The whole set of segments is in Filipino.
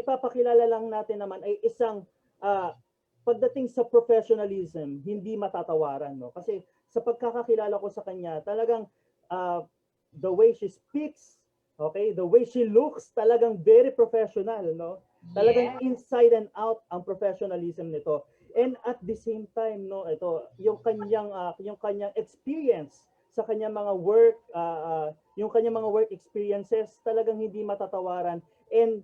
ipapakilala lang natin naman ay isang pagdating sa professionalism, hindi matatawaran, no? Kasi sa pagkakakilala ko sa kanya, talagang the way she speaks, okay, the way she looks, talagang very professional, no? Talagang inside and out ang professionalism nito. And at the same time, no, ito, yung kanyang experience sa kanyang mga work, yung kanyang mga work experiences, talagang hindi matatawaran. And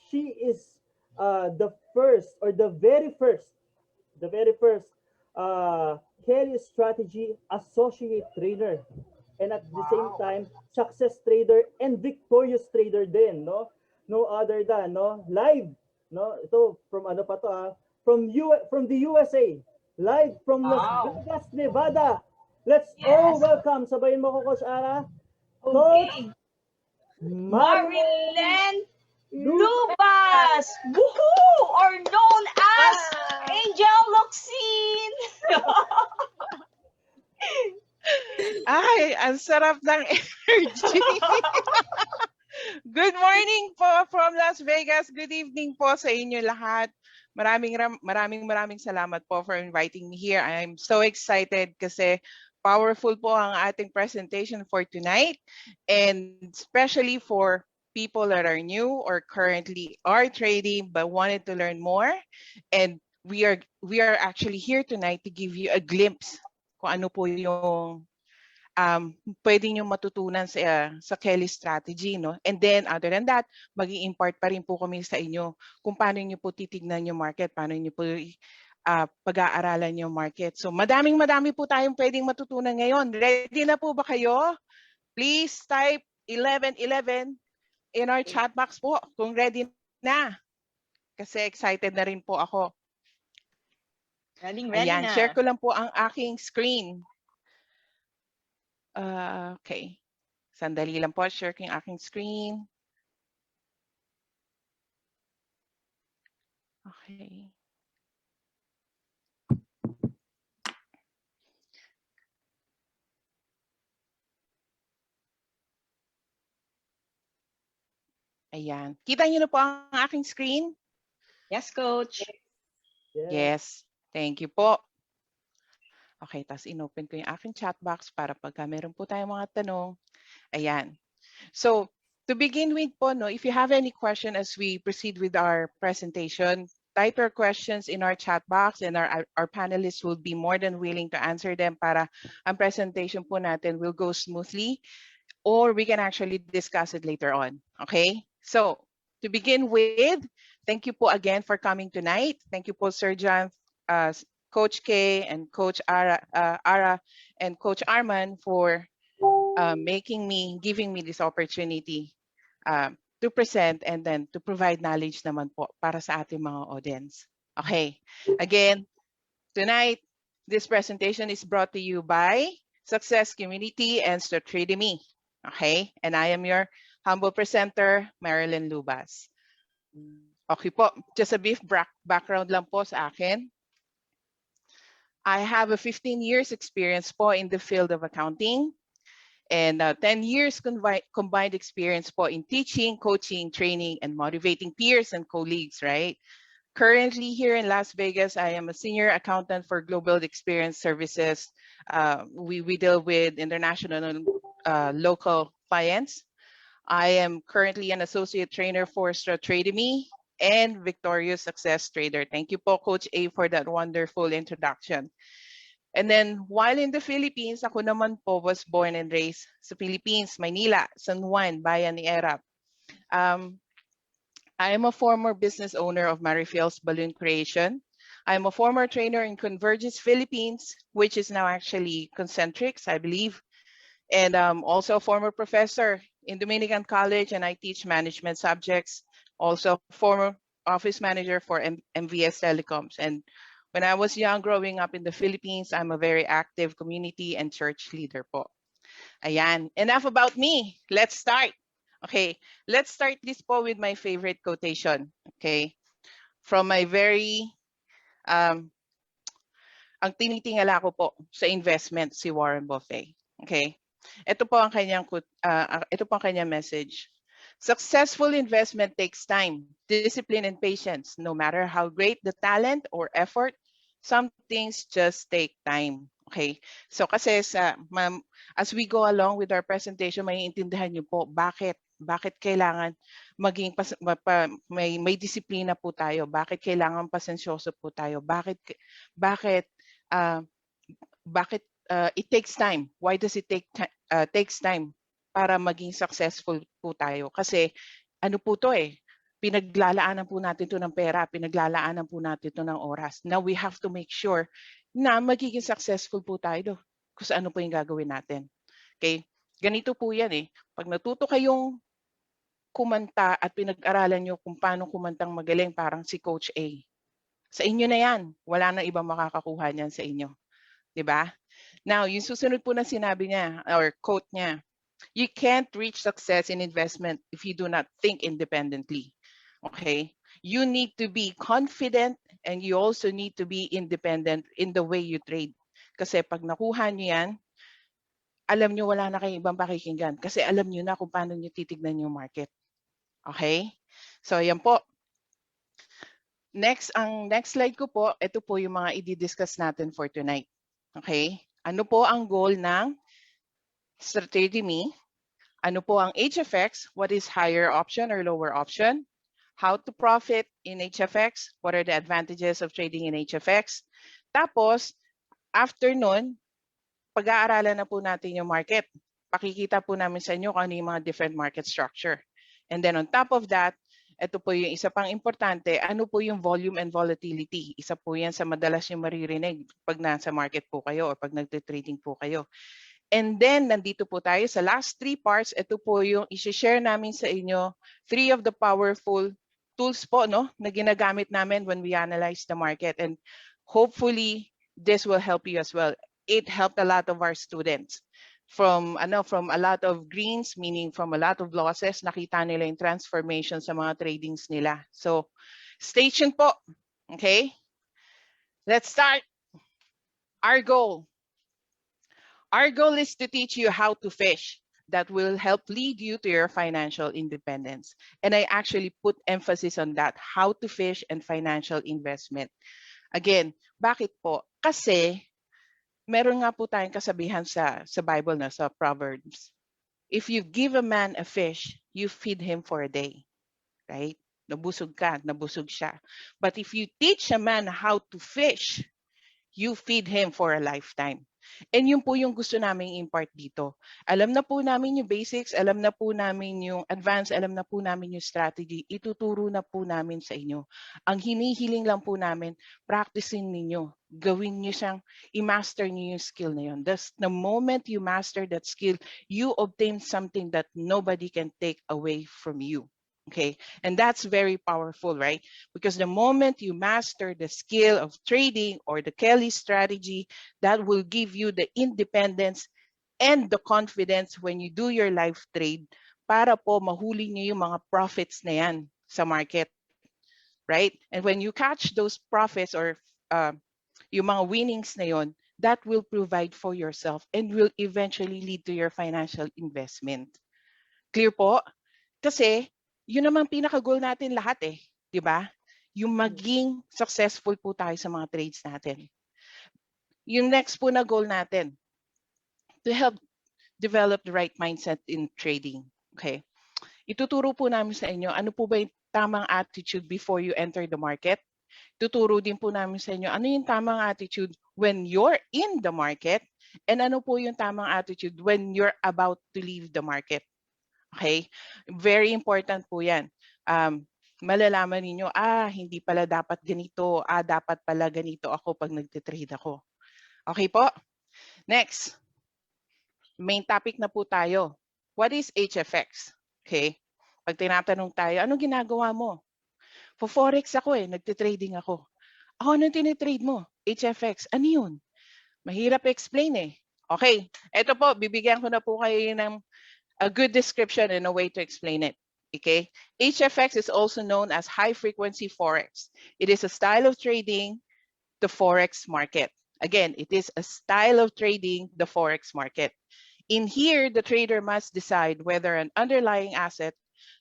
she is the first or the very first Kelly Strategy Associate Trainer, and at the same time success trader and victorious trader din, no? No other than, no, live, no, ito from ano pa to, from the USA, live from Las Vegas, Nevada. Let's all welcome, sabayin mo ko, Coach Ara, Coach Marilyn Lubas, woohoo, or known as Angel Locsin. Ay, ang sarap ng energy. Good morning po from Las Vegas. Good evening po sa inyo lahat. Maraming salamat po for inviting me here. I'm so excited kasi powerful po ang ating presentation for tonight, and especially for people that are new or currently are trading but wanted to learn more. And we are actually here tonight to give you a glimpse kung ano po yung pwede nyo matutunan sa Kelly strategy, no? And then other than that, mag-i-impart pa rin po kami sa inyo kung paano nyo po titignan yung market, paano nyo po pag-aaralan yung market. So madami po tayong pwedeng matutunan ngayon. Ready na po ba kayo? Please type 1111 in our chat box po kung ready na. Kasi excited na rin po ako. Ready Ayan, na. share ko lang po ang aking screen. Okay. Sandali lang po, share ko yung aking screen. Okay. Ayan. Kita niyo na po ang aking screen? Yes, Coach. Yes. Thank you po. Okay, tapos inopen ko yung aking chat box para pagka meron po tayong mga tanong. Ayan. So, to begin with po, no, if you have any question as we proceed with our presentation, type your questions in our chat box and our panelists will be more than willing to answer them para ang presentation po natin will go smoothly, or we can actually discuss it later on. Okay? So, to begin with, thank you po again for coming tonight. Thank you po, Sir John, Coach K, and Coach Ara and Coach Arman for giving me this opportunity to present and then to provide knowledge naman po para sa ating mga audience. Okay, again, tonight, this presentation is brought to you by Success Community and Stratrademy. Okay, and I am your humble presenter, Marilyn Lubas. Okay po, just a brief background lang po sa akin. I have a 15 years experience po in the field of accounting, and 10 years combined experience po in teaching, coaching, training, and motivating peers and colleagues, right? Currently here in Las Vegas, I am a senior accountant for Global Experience Services. We deal with international and local clients. I am currently an associate trainer for Stratrademy and Victorious Success Trader. Thank you po, Coach A, for that wonderful introduction. And then while in the Philippines, ako naman po was born and raised sa Philippines, Maynila, San Juan, Bayan ni Erap. I am a former business owner of Marifield's Balloon Creation. I am a former trainer in Convergence Philippines, which is now actually Concentrics, I believe. And also a former professor in Dominican College, and I teach management subjects. Also former office manager for MVS Telecoms. And when I was young, growing up in the Philippines, I'm a very active community and church leader po. Ayan, enough about me. Let's start. Okay, let's start this po with my favorite quotation. Okay, from my very, ang tinitingala ko po sa investment si Warren Buffett. Okay, ito po ang kanyang message. Successful investment takes time, discipline, and patience. No matter how great the talent or effort, some things just take time. Okay? So kasi ma'am, as we go along with our presentation, maiintindihan niyo po bakit kailangan maging may disiplina po tayo, bakit kailangan pasensyoso po tayo, bakit uh, it takes time. Why does it takes time para maging successful po tayo? Kasi ano po to pinaglalaanan po natin to ng pera, pinaglalaanan po natin to ng oras. Now we have to make sure na magiging successful po tayo kung ano po yung gagawin natin. Okay? Ganito po yan Pag natuto kayong kumanta at pinag-aralan nyo kung paano kumantang magaling parang si Coach A, sa inyo na yan. Wala na ibang makakakuha niyan sa inyo. Diba? Now, yung susunod po na sinabi niya or quote niya, you can't reach success in investment if you do not think independently. Okay? You need to be confident and you also need to be independent in the way you trade. Kasi pag nakuha niyo yan, alam niyo wala na kayong ibang pakikinggan kasi alam niyo na kung paano niyo titignan yung market. Okay? So, yan po. Ang next slide ko po, ito po yung mga i-discuss natin for tonight. Okay? Ano po ang goal ng Strategy Me? Ano po ang HFX? What is higher option or lower option? How to profit in HFX? What are the advantages of trading in HFX? Tapos, after nun, pag-aaralan na po natin yung market. Pakikita po namin sa inyo kung ano yung mga different market structure. And then on top of that, ito po yung isa pang importante, ano po yung volume and volatility. Isa po yan sa madalas yung maririnig pag nasa market po kayo or pag nagte-trading po kayo. And then, nandito po tayo sa last 3 parts. Ito po yung isi-share namin sa inyo 3 of the powerful tools po na ginagamit namin when we analyze the market. And hopefully, this will help you as well. It helped a lot of our students. From a lot of greens, meaning from a lot of losses, nakita nila yung transformation sa mga tradings nila. So, stay tuned po. Okay? Let's start. Our goal is to teach you how to fish. That will help lead you to your financial independence. And I actually put emphasis on that, how to fish and financial investment. Again, bakit po? Kasi meron nga po tayong kasabihan sa Bible sa Proverbs. If you give a man a fish, you feed him for a day. Right? Nabusog ka, nabusog siya. But if you teach a man how to fish, you feed him for a lifetime. And yun po yung gusto namin impart dito. Alam na po namin yung basics, alam na po namin yung advanced, alam na po namin yung strategy. Ituturo na po namin sa inyo. Ang hinihiling lang po namin, practicing ninyo. Gawin nyo siyang, i-master nyo yung skill na yun. The moment you master that skill, you obtain something that nobody can take away from you. Okay, and that's very powerful, right? Because the moment you master the skill of trading or the Kelly strategy, that will give you the independence and the confidence when you do your live trade para po mahuli niyo yung mga profits na yan sa market, right? And when you catch those profits or yung mga winnings na yon, that will provide for yourself and will eventually lead to your financial investment. Clear po? Kasi yun naman pinaka-goal natin lahat di ba? Yung maging successful po tayo sa mga trades natin. Yung next po na goal natin, to help develop the right mindset in trading. Okay? Ituturo po namin sa inyo, ano po ba yung tamang attitude before you enter the market? Tuturo din po namin sa inyo, ano yung tamang attitude when you're in the market? And ano po yung tamang attitude when you're about to leave the market? Okay? Very important po yan. Malalaman ninyo, hindi pala dapat ganito, dapat pala ganito ako pag nagtitrade ako. Okay po? Next. Main topic na po tayo. What is HFX? Okay? Pag tinatanong tayo, anong ginagawa mo? For Forex ako nagtitrading ako. Anong tinitrade mo? HFX. Ano yun? Mahirap explain Okay, eto po, bibigyan ko na po kayo ng a good description and a way to explain it. Okay, HFX is also known as high frequency Forex. It is a style of trading the Forex market. Again, it is a style of trading the Forex market. In here, the trader must decide whether an underlying asset,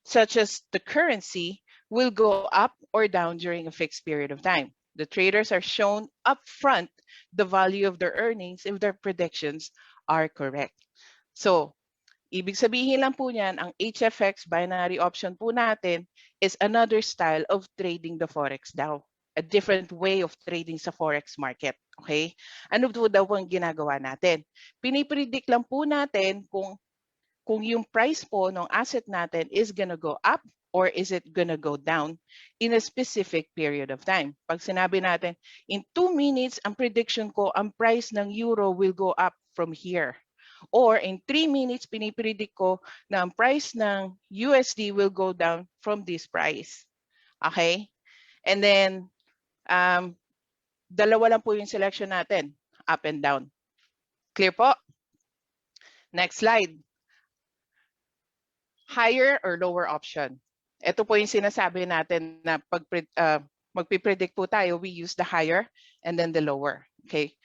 such as the currency, will go up or down during a fixed period of time. The traders are shown upfront the value of their earnings if their predictions are correct. So, ibig sabihin lang po niyan, ang HFX binary option po natin is another style of trading the Forex daw. A different way of trading sa Forex market. Okay? Ano po daw ang ginagawa natin? Pinipredict lang po natin kung yung price po ng asset natin is gonna go up or is it gonna go down in a specific period of time. Pag sinabi natin, in 2 minutes, ang prediction ko, ang price ng euro will go up from here. Or in 3 minutes, pinipredict ko na ang price ng USD will go down from this price. Okay? And then, dalawa lang po yung selection natin, up and down. Clear po? Next slide. Higher or lower option. Ito po yung sinasabi natin na pag magpipredict po tayo, we use the higher and then the lower. Okay?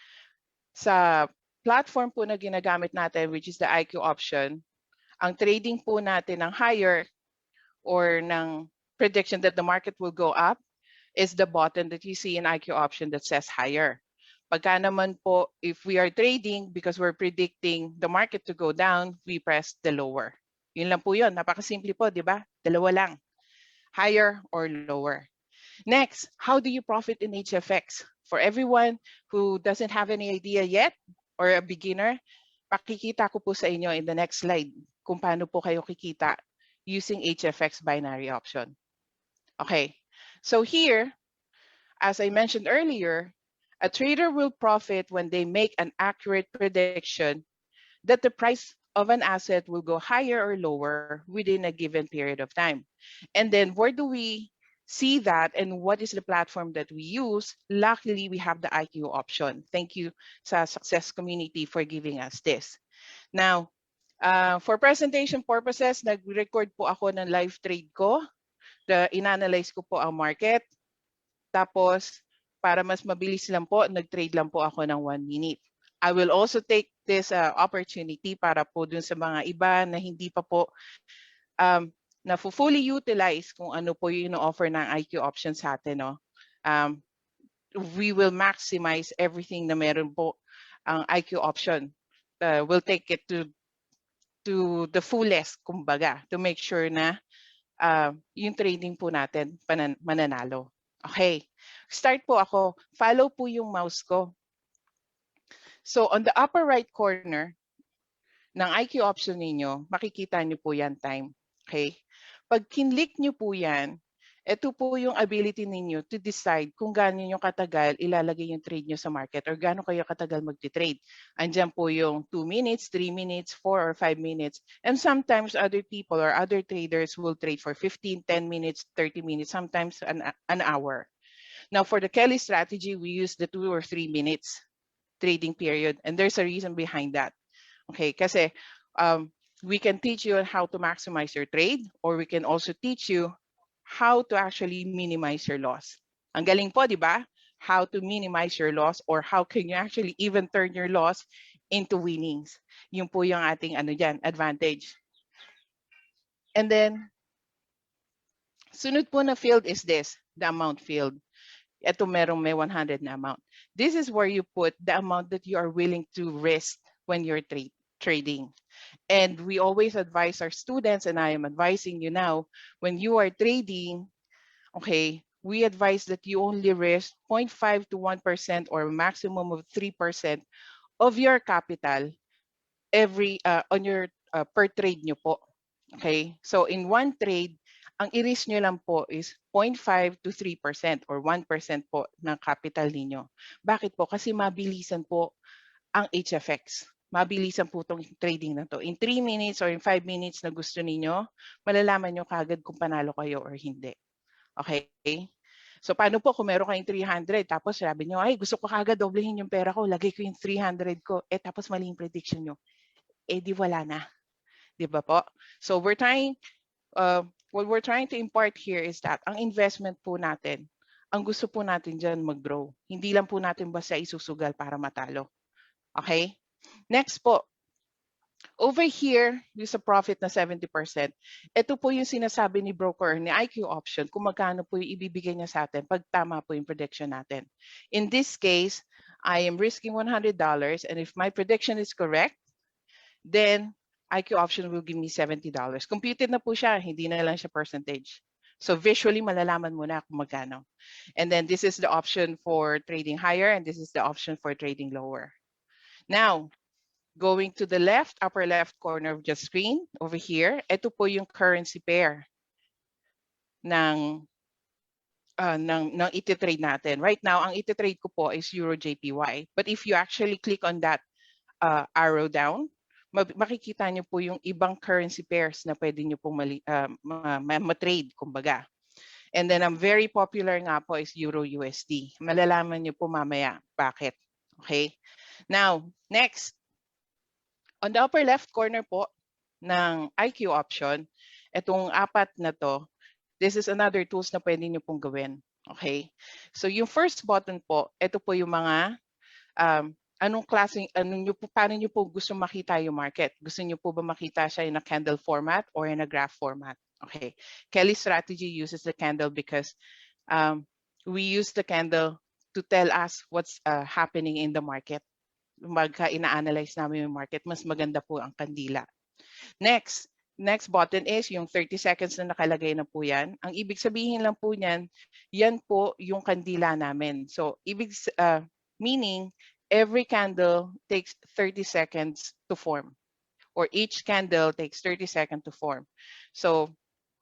Sa platform po na ginagamit natin, which is the IQ option, ang trading po natin ng higher or ng prediction that the market will go up is the button that you see in IQ option that says higher. Pagka naman po, if we are trading because we're predicting the market to go down, we press the lower. Yun lang po yun. Napakasimple po, di ba? Dalawa lang. Higher or lower. Next, how do you profit in HFX? For everyone who doesn't have any idea yet or a beginner, pakikita ko po sa inyo in the next slide kung paano po kayo kikita using HFX binary option. Okay, so here, as I mentioned earlier, a trader will profit when they make an accurate prediction that the price of an asset will go higher or lower within a given period of time. And then where do we see that and what is the platform that we use? Luckily, we have the IQ option. Thank you sa Success Community for giving us this. Now, for presentation purposes, nag-record po ako ng live trade ko. In-analyze ko po ang market. Tapos, para mas mabilis lang po, nag-trade lang po ako ng 1 minute. I will also take this opportunity para po dun sa mga iba na hindi pa po na fully utilize kung ano po yung offer ng IQ option sa atin. No? We will maximize everything na meron po ang IQ option. We'll take it to the fullest, kumbaga, to make sure na yung trading po natin mananalo. Okay, start po ako. Follow po yung mouse ko. So on the upper right corner ng IQ option ninyo, makikita nyo po yan time. Okay? Pag kinlik nyo po yan, ito po yung ability ninyo to decide kung gaano nyo katagal ilalagay yung trade nyo sa market or gaano kayo katagal magti-trade. Andyan po yung 2 minutes, 3 minutes, 4 or 5 minutes. And sometimes other people or other traders will trade for 15, 10 minutes, 30 minutes, sometimes an hour. Now for the Kelly strategy, we use the 2 or 3 minutes trading period. And there's a reason behind that. Okay, kasi we can teach you how to maximize your trade or we can also teach you how to actually minimize your loss. Ang galing po, di ba? How to minimize your loss or how can you actually even turn your loss into winnings. Yun po yung ating advantage. And then, sunod po na field is this, the amount field. Ito may 100 na amount. This is where you put the amount that you are willing to risk when you're trading. And we always advise our students, and I am advising you now, when you are trading, okay, we advise that you only risk 0.5 to 1% or maximum of 3% of your capital on your per trade nyo po. Okay, so in one trade, ang i-risk nyo lang po is 0.5 to 3% or 1% po ng capital ninyo. Bakit po? Kasi mabilisan po ang HFX. Mabilisan po itong trading na to. In 3 minutes or in 5 minutes na gusto ninyo, malalaman nyo kagad kung panalo kayo or hindi. Okay? So paano po kung meron kayong 300 tapos sabi nyo, ay gusto ko kagad doblehin yung pera ko, lagay ko yung 300 ko, tapos mali yung prediction nyo. Di wala na. Di ba po? So we're trying, what we're trying to impart here is that ang investment po natin, ang gusto po natin dyan mag-grow. Hindi lang po natin basta isusugal para matalo. Okay? Next po, over here, yung sa profit na 70%, ito po yung sinasabi ni broker ni IQ Option kung magkano po yung ibibigay niya sa atin pag tama po yung prediction natin. In this case, I am risking $100, and if my prediction is correct, then IQ Option will give me $70. Computed na po siya, hindi na lang siya percentage. So visually, malalaman mo na kung magkano. And then this is the option for trading higher, and this is the option for trading lower. Now, going to the left, upper left corner of the screen, over here, ito po yung currency pair ng ititrade natin. Right now, ang ititrade ko po is Euro JPY. But if you actually click on that arrow down, makikita nyo po yung ibang currency pairs na pwede nyo pong ma-trade, kumbaga. And then, ang very popular nga po is Euro USD. Malalaman nyo po mamaya bakit. Okay? Now, next. On the upper left corner po ng IQ Option, itong apat na to, this is another tools na pwede nyo pong gawin. Okay? So yung first button po, ito po yung mga paano nyo po gusto makita yung market? Gusto nyo po ba makita siya in a candle format or in a graph format? Okay. Kelly Strategy uses the candle because we use the candle to tell us what's happening in the market. Magka ina-analyze namin yung market, mas maganda po ang kandila. Next button is yung 30 seconds na nakalagay na po yan. Ang ibig sabihin lang po niyan, yan po yung kandila namin. So, meaning, every candle takes 30 seconds to form. Or each candle takes 30 seconds to form. So,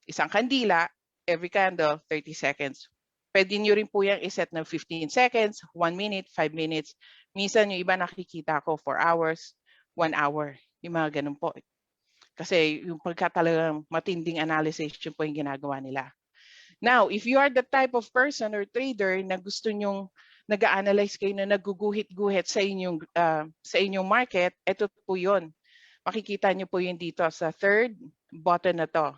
isang kandila, every candle, 30 seconds. Pwede nyo rin po yung iset ng 15 seconds, 1 minute, 5 minutes. Minsan yung iba nakikita ko 4 hours, 1 hour. Yung mga ganun po. Kasi yung pagka talagang matinding analysis yun po yung ginagawa nila. Now, if you are the type of person or trader na gusto nyong nag-a-analyze kayo na naguguhit-guhit sa inyong market, ito po yun. Makikita nyo po yun dito sa third button na to.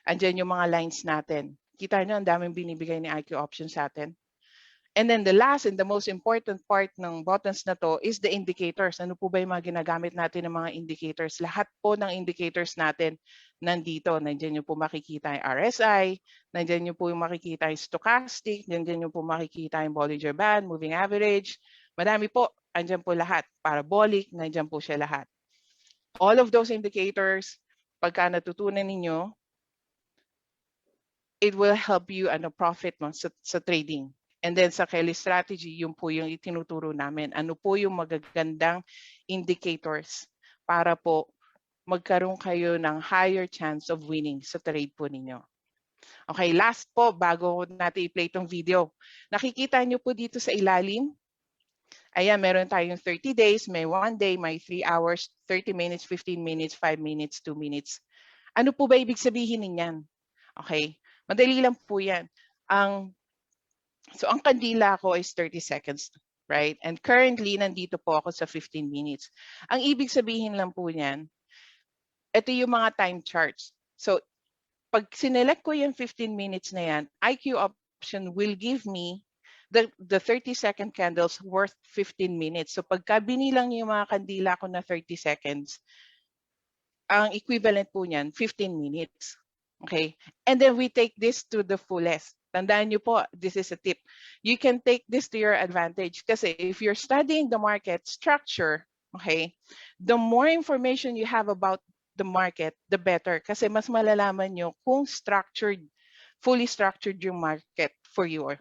Andyan yung mga lines natin. Kita nyo, ang daming binibigay ni IQ Option sa atin. And then the last and the most important part ng buttons na to is the indicators. Ano po ba yung mga ginagamit natin ng mga indicators? Lahat po ng indicators natin nandito. Nandiyan nyo po makikita yung RSI, nandiyan nyo po yung makikita yung stochastic, nandiyan nyo po makikita yung Bollinger Band, moving average. Madami po, andyan po lahat. Parabolic, nandiyan po siya lahat. All of those indicators, pagka natutunan ninyo, it will help you profit mo sa trading. And then sa Kelly Strategy, yun po yung itinuturo namin. Ano po yung magagandang indicators para po magkaroon kayo ng higher chance of winning sa trade po ninyo. Okay, last po, bago natin i-play itong video. Nakikita nyo po dito sa ilalim, ayan, meron tayong 30 days, may 1 day, may 3 hours, 30 minutes, 15 minutes, 5 minutes, 2 minutes. Ano po ba ibig sabihin niyan? Okay, madali lang po yan. So ang kandila ko is 30 seconds, right? And currently, nandito po ako sa 15 minutes. Ang ibig sabihin lang po niyan, ito yung mga time charts. So pag sinelect ko yung 15 minutes na yan, IQ Option will give me the 30-second candles worth 15 minutes. So pagka binilang yung mga kandila ko na 30 seconds, ang equivalent po niyan, 15 minutes. Okay? And then we take this to the fullest. Tandaan nyo po, this is a tip. You can take this to your advantage kasi if you're studying the market structure, okay, the more information you have about the market, the better. Kasi mas malalaman nyo kung fully structured yung market for you.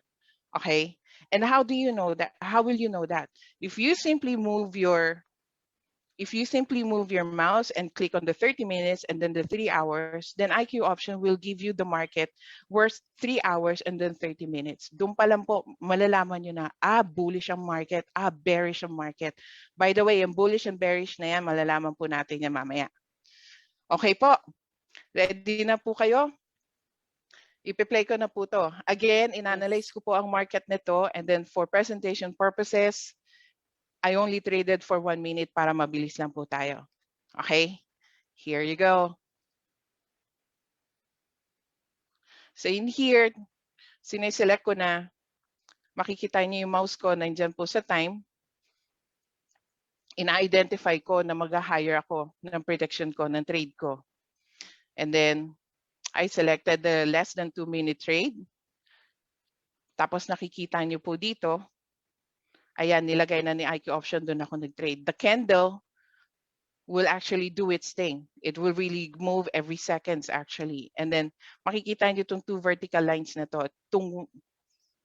Okay? And how do you know that? How will you know that? If you simply move your mouse and click on the 30 minutes and then the 3 hours, then IQ Option will give you the market worth 3 hours and then 30 minutes. Doon pa lang po, malalaman nyo na, bullish ang market, bearish ang market. By the way, yung bullish and bearish na yan, malalaman po natin yan mamaya. Okay po. Ready na po kayo? Ipi-play ko na po to. Again, in-analyze ko po ang market nito and then for presentation purposes, I only traded for 1 minute para mabilis lang po tayo. Okay? Here you go. So in here, sineselect ko na, makikita niyo yung mouse ko, nandyan po sa time. ina-identify ko na mag-hire ako ng prediction ko, ng trade ko. And then, I selected the less than 2-minute trade. Tapos nakikita niyo po dito, ayan, nilagay na ni IQ Option, doon ako nag-trade. The candle will actually do its thing. It will really move every seconds actually. And then makikita niyo itong 2 vertical lines na to. Itong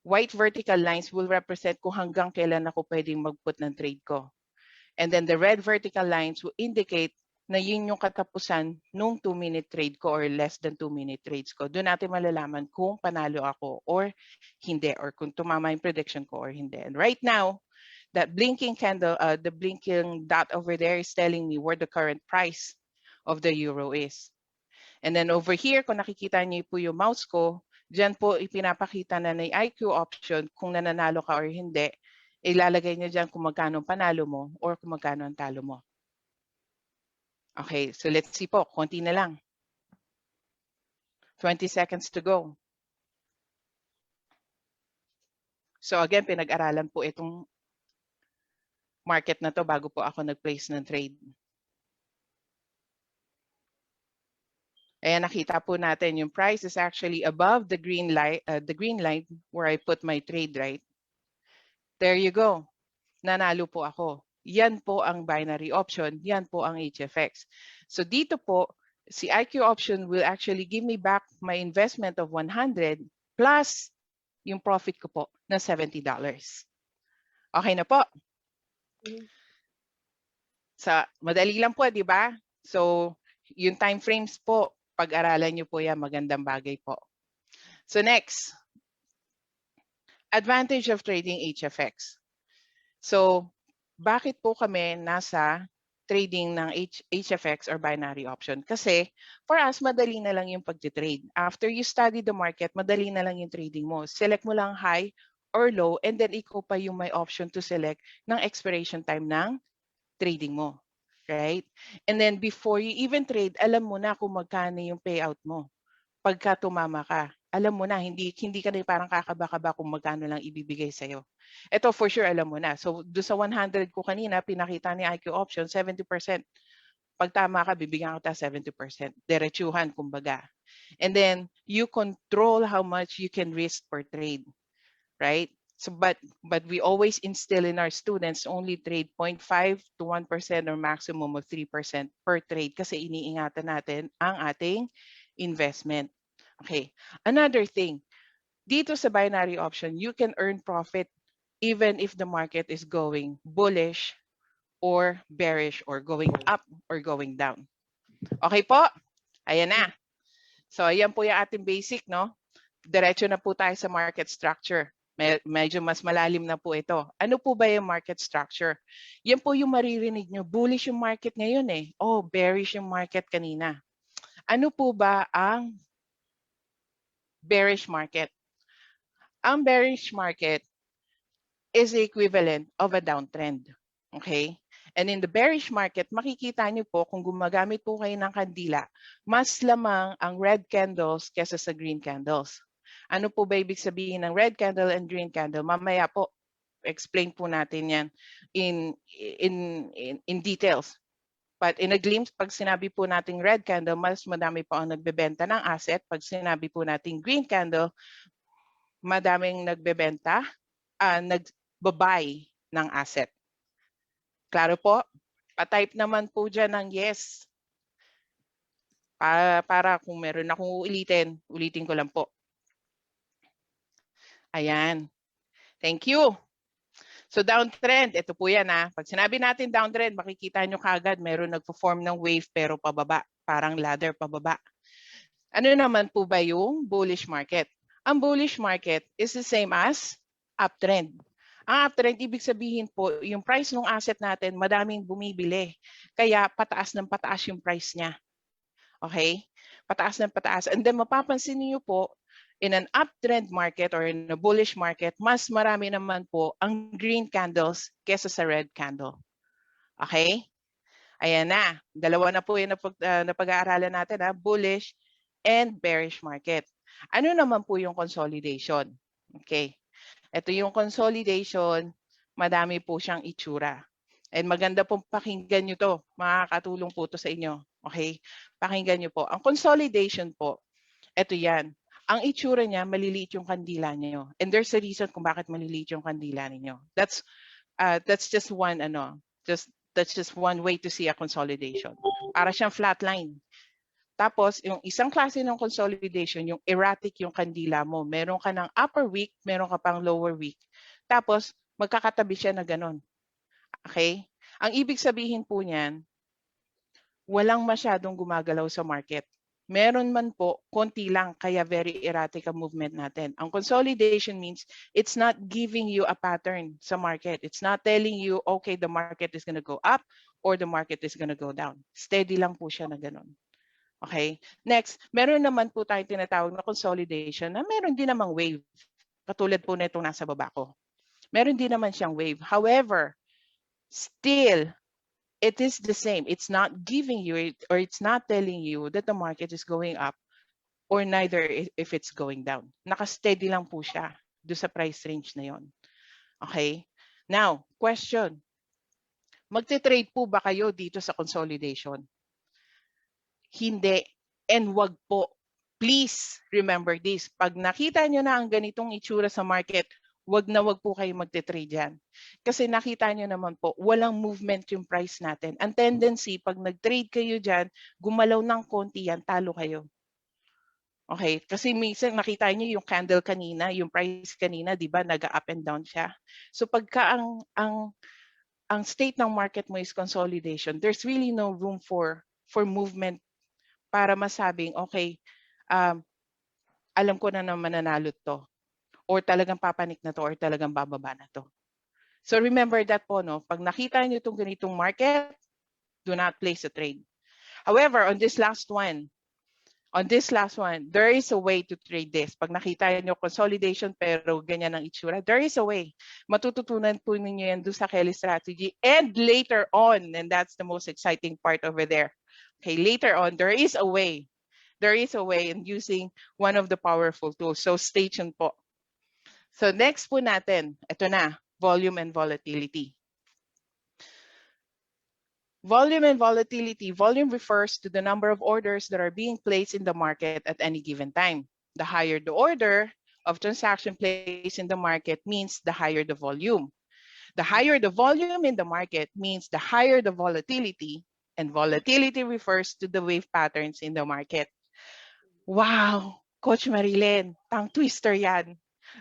white vertical lines will represent kung hanggang kailan ako pwedeng mag-put ng trade ko. And then the red vertical lines will indicate na yun yung katapusan nung 2-minute trade ko or less than 2-minute trades ko. Doon natin malalaman kung panalo ako or hindi, or kung tumama yung prediction ko or hindi. And right now, that blinking candle, the blinking dot over there is telling me where the current price of the euro is. And then over here, kung nakikita niyo po yung mouse ko, dyan po ipinapakita na ng IQ Option kung nananalo ka or hindi. Ilalagay niya dyan kung magkano ang panalo mo or kung magkano ang talo mo. Okay, so let's see po. Konti na lang. 20 seconds to go. So again, pinag-aralan po itong market na to bago po ako nag-place ng trade. Ayan, nakita po natin yung price is actually above the green line where I put my trade, right? There you go. Nanalo po ako. Yan po ang binary option. Yan po ang HFX. So dito po, si IQ Option will actually give me back my investment of 100 plus yung profit ko po na $70. Okay na po? Sa madali lang po, di ba? So, yung time frames po, pag-aralan nyo po yan, magandang bagay po. So next, advantage of trading HFX. So, bakit po kami nasa trading ng HFX or binary option? Kasi for us, madali na lang yung pag-trade. After you study the market, madali na lang yung trading mo. Select mo lang high or low, and then ikaw pa yung may option to select ng expiration time ng trading mo. Right? And then before you even trade, alam mo na kung magkano yung payout mo. Pagka tumama ka, alam mo na, hindi ka na parang kakaba-kaba kung magkano lang ibibigay sa'yo. Ito for sure, alam mo na. So, do sa 100 ko kanina, pinakita ni IQ Option, 70%. Pag tama ka, bibigyan ko ta 70%. Diretsuhan, kumbaga. And then, you control how much you can risk per trade. Right? So, but we always instill in our students only trade 0.5 to 1% or maximum of 3% per trade kasi iniingatan natin ang ating investment. Okay. Another thing, dito sa binary option, you can earn profit even if the market is going bullish or bearish or going up or going down. Okay po? Ayan na. So, ayan po yung ating basic, no? Diretso na po tayo sa market structure. Medyo mas malalim na po ito. Ano po ba yung market structure? Yan po yung maririnig nyo. Bullish yung market ngayon eh. Oh, bearish yung market kanina. Ano po ba ang bearish market? Ang bearish market is the equivalent of a downtrend. Okay? And in the bearish market, makikita nyo po kung gumagamit po kayo ng kandila, mas lamang ang red candles kesa sa green candles. Ano po ba ibig sabihin ng red candle and green candle? Mamaya po, explain po natin yan in details. But in a glimpse, pag sinabi po nating red candle, mas madami po ang nagbebenta ng asset. Pag sinabi po nating green candle, madaming nagbebenta, nagbabuy ng asset. Klaro po? Pa-type naman po dyan ng yes. Para kung meron akong ulitin ko lang po. Ayan. Thank you. So downtrend, ito po yan ha. Pag sinabi natin downtrend, makikita nyo kagad meron nagpo-form ng wave pero pababa. Parang ladder pababa. Ano naman po ba yung bullish market? Ang bullish market is the same as uptrend. Ang uptrend, ibig sabihin po, yung price ng asset natin, madaming bumibili. Kaya pataas ng pataas yung price niya. Okay? Pataas ng pataas. And then mapapansin niyo po, in an uptrend market or in a bullish market, mas marami naman po ang green candles kesa sa red candle. Okay? Ayan na. Dalawa na po yung napag-aaralan natin, bullish and bearish market. Ano naman po yung consolidation? Okay. Ito yung consolidation, madami po siyang itsura. And maganda pong pakinggan nyo to. Makakatulong po to sa inyo. Okay? Pakinggan nyo po. Ang consolidation po, eto yan. Ang itsura niya, maliliit yung kandila niyo. And there's a reason kung bakit maliliit yung kandila niyo. That's just one that's just one way to see a consolidation. Para siyang flat line. Tapos, yung isang klase ng consolidation, yung erratic yung kandila mo. Meron ka ng upper wick, meron ka pang lower wick. Tapos, magkakatabi siya na ganon. Okay? Ang ibig sabihin po niyan, walang masyadong gumagalaw sa market. Meron man po, konti lang, kaya very erratic ang movement natin. Ang consolidation means it's not giving you a pattern sa market. It's not telling you, okay, the market is gonna go up or the market is gonna go down. Steady lang po siya na ganun. Okay? Next, meron naman po tayong tinatawag na consolidation na meron din namang wave. Katulad po na itong nasa baba ko. Meron din naman siyang wave. However, still, it is the same. It's not giving you or it's not telling you that the market is going up or neither if it's going down. Naka-steady lang po siya do sa price range na yon. Okay? Now, question. Magte-trade po ba kayo dito sa consolidation? Hindi. And wag po. Please remember this. Pag nakita nyo na ang ganitong itsura sa market, wag na wag po kayo magte-trade yan. Kasi nakita nyo naman po, walang movement yung price natin. Ang tendency, pag nag-trade kayo dyan, gumalaw ng konti yan, talo kayo. Okay? Kasi minsan nakita nyo yung candle kanina, yung price kanina, di ba, nag-up and down siya. So pagka ang state ng market mo is consolidation, there's really no room for movement para masabing, okay, alam ko na mananalo to. Or talagang papanik na to or talagang bababa na to. So remember that po, no? Pag nakita niyo itong ganitong market, do not place a trade. However, on this last one, there is a way to trade this. Pag nakita niyo consolidation pero ganyan ang itsura, there is a way. Matututunan po ninyo yan doon sa Kelly strategy. And later on, and that's the most exciting part over there. Okay, later on, there is a way. There is a way in using one of the powerful tools. So stay tuned po. So next po natin, ito na, volume and volatility. Volume and volatility. Volume refers to the number of orders that are being placed in the market at any given time. The higher the order of transaction placed in the market means the higher the volume. The higher the volume in the market means the higher the volatility, and volatility refers to the wave patterns in the market. Wow! Coach Marilyn, tongue twister yan.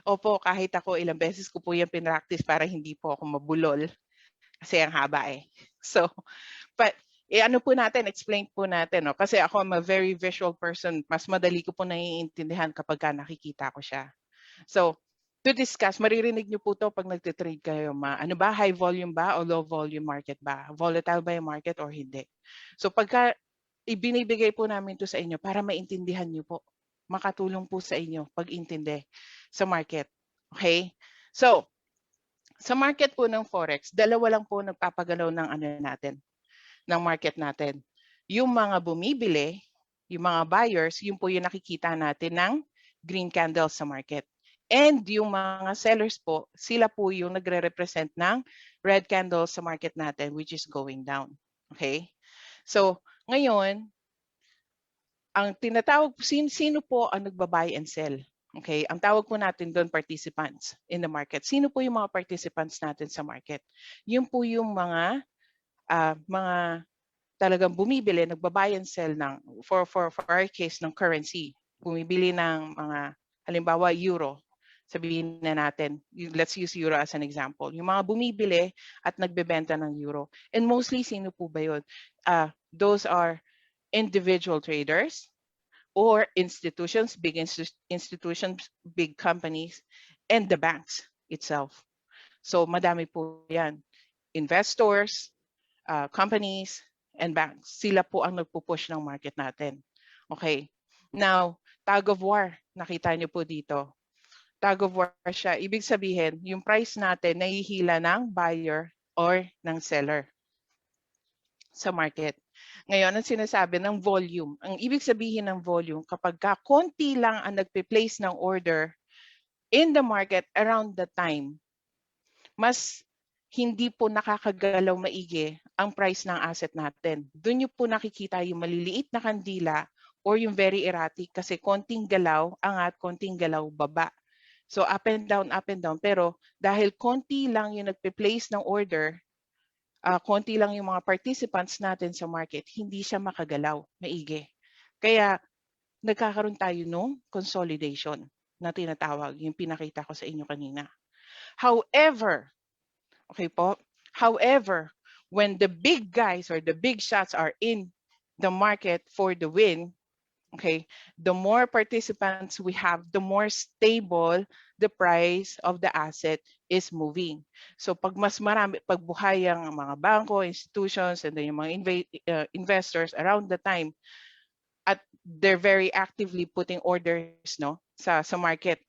Opo, kahit ako ilang beses ko po yan pinractice para hindi po ako mabulol. Kasi ang haba eh. So, but ano po natin, explain po natin. No? Kasi ako, I'm a very visual person. Mas madali ko po naiintindihan kapag nakikita ko siya. So, to discuss, maririnig niyo po to pag nagtitrade kayo. Ano ba, high volume ba o low volume market ba? Volatile ba yung market or hindi? So, pagka ibinibigay po namin to sa inyo para maintindihan niyo po. Makatulong po sa inyo pag-intindi sa market. Okay? So, sa market po ng Forex, dalawa lang po nagpapagalaw ng ng market natin. Yung mga bumibili, yung mga buyers, yun po yung nakikita natin ng green candles sa market. And yung mga sellers po, sila po yung nagre-represent ng red candles sa market natin, which is going down. Okay? So, ngayon, ang tinatawag, sino po ang nagba-buy and sell? Okay, ang tawag po natin doon participants in the market. Sino po yung mga participants natin sa market? Yun po yung mga talagang bumibili, nagba-buy and sell ng for our case ng currency. Bumibili ng mga halimbawa euro. Sabihin na natin, let's use euro as an example. Yung mga bumibili at nagbebenta ng euro. And mostly sino po ba yun? Those are individual traders or institutions, big institutions, big companies, and the banks itself. So madami po yan. Investors, companies, and banks. Sila po ang nagpupush ng market natin. Okay. Now, tug of war. Nakita niyo po dito. Tug of war siya. Ibig sabihin, yung price natin nahihila ng buyer or ng seller sa market. Ngayon, ang sinasabi ng volume, ang ibig sabihin ng volume, kapag konti lang ang nagpe-place ng order in the market around the time, mas hindi po nakakagalaw maigi ang price ng asset natin. Doon niyo po nakikita yung maliliit na kandila or yung very erratic kasi konting galaw angat, konting galaw baba. So up and down, pero dahil konti lang yung nagpe-place ng order, konti lang yung mga participants natin sa market, hindi siya makagalaw maigi. Kaya nagkakaroon tayo ng consolidation na tinatawag, yung pinakita ko sa inyo kanina. However, okay po, when the big guys or the big shots are in the market for the win, okay, the more participants we have, the more stable the price of the asset is moving. So pag mas marami, pag buhay ang mga bangko, institutions, and then yung mga investors around the time, at they're very actively putting orders sa market,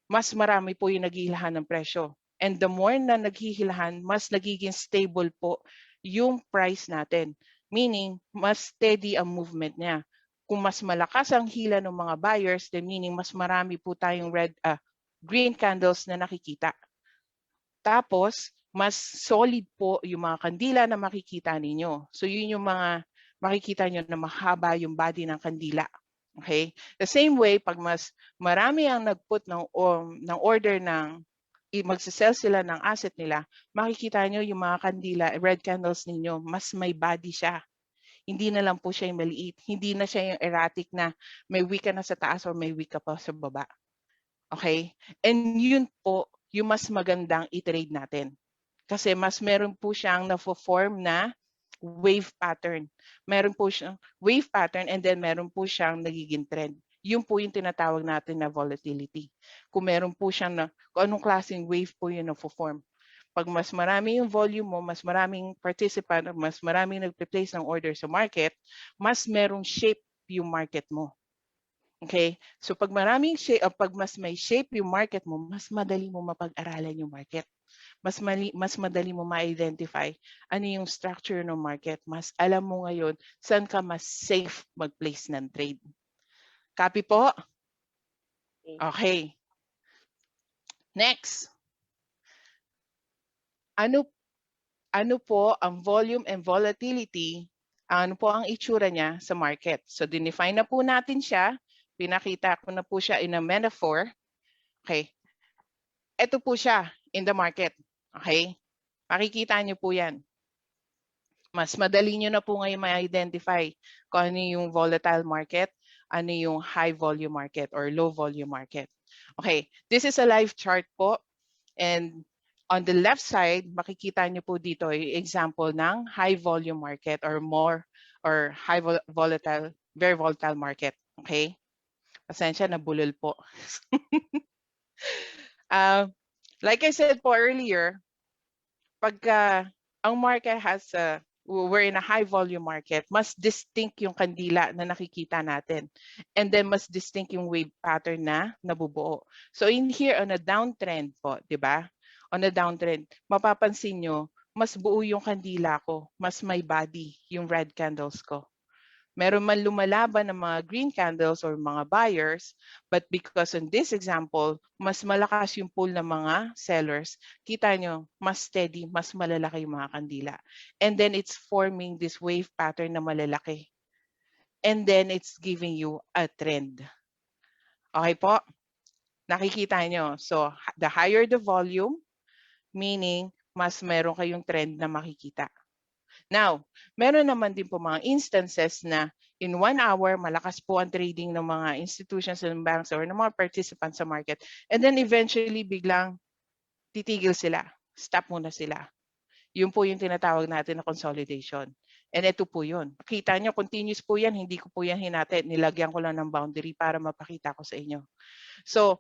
mas marami po yung naghihilahan ng presyo. And the more na naghihilahan, mas nagiging stable po yung price natin. Meaning, mas steady ang movement niya. Kung mas malakas ang hila ng mga buyers, then meaning mas marami po tayong green candles na nakikita. Tapos, mas solid po yung mga kandila na makikita ninyo. So yun yung mga makikita nyo na mahaba yung body ng kandila. Okay? The same way, pag mas marami ang nagput ng order ng magsisell sila ng asset nila, makikita nyo yung mga kandila, red candles ninyo, mas may body siya. Hindi na lang po siya yung maliit. Hindi na siya yung erratic na may weak ka na sa taas or may weak ka pa sa baba. Okay? And yun po, yung mas magandang i-trade natin. Kasi mas meron po siyang na-form na wave pattern. Meron po siyang wave pattern and then meron po siyang nagiging trend. Yun po yung tinatawag natin na volatility. Kung meron po siyang kung anong klaseng wave po yun na-form. Pag mas marami yung volume mo, mas maraming participant, mas maraming nagpe-place ng order sa market, mas merong shape yung market mo. Okay? So pag maraming shape, pag mas may shape yung market mo, mas madali mo mapag-aralan yung market. Mas madali mo ma-identify ano yung structure ng market. Mas alam mo ngayon saan ka mas safe mag-place ng trade. Copy po? Okay. Next. Ano po ang volume and volatility? Ano po ang itsura niya sa market? So dinefine na po natin siya. Pinakita ko na po siya in a metaphor. Okay. Ito po siya in the market. Okay? Makikita niyo po yan. Mas madali niyo na po ngayon ma-identify kung ano yung volatile market, ano yung high volume market or low volume market. Okay, this is a live chart po. And on the left side, makikita niyo po dito yung example ng high volume market or high volatile, very volatile market. Okay? Pasensya, nabulol po. Like I said po earlier, pagka ang market we're in a high volume market, mas distinct yung kandila na nakikita natin. And then mas distinct yung wave pattern na nabubuo. So in here on a downtrend po, di ba? On a downtrend, mapapansin nyo, mas buo yung kandila ko, mas may body yung red candles ko. Meron man lumalaban ng mga green candles or mga buyers, but because in this example, mas malakas yung pull ng mga sellers, kita nyo, mas steady, mas malalaki yung mga kandila. And then it's forming this wave pattern na malalaki. And then it's giving you a trend. Okay po? Nakikita nyo. So the higher the volume, meaning mas meron kayong trend na makikita. Now, meron naman din po mga instances na in 1 hour, malakas po ang trading ng mga institutions and banks or ng mga participants sa market. And then eventually, biglang titigil sila. Stop muna sila. Yun po yung tinatawag natin na consolidation. And ito po yun. Kita nyo, continuous po yan. Hindi ko po yan hinati. Nilagyan ko lang ng boundary para mapakita ko sa inyo. So,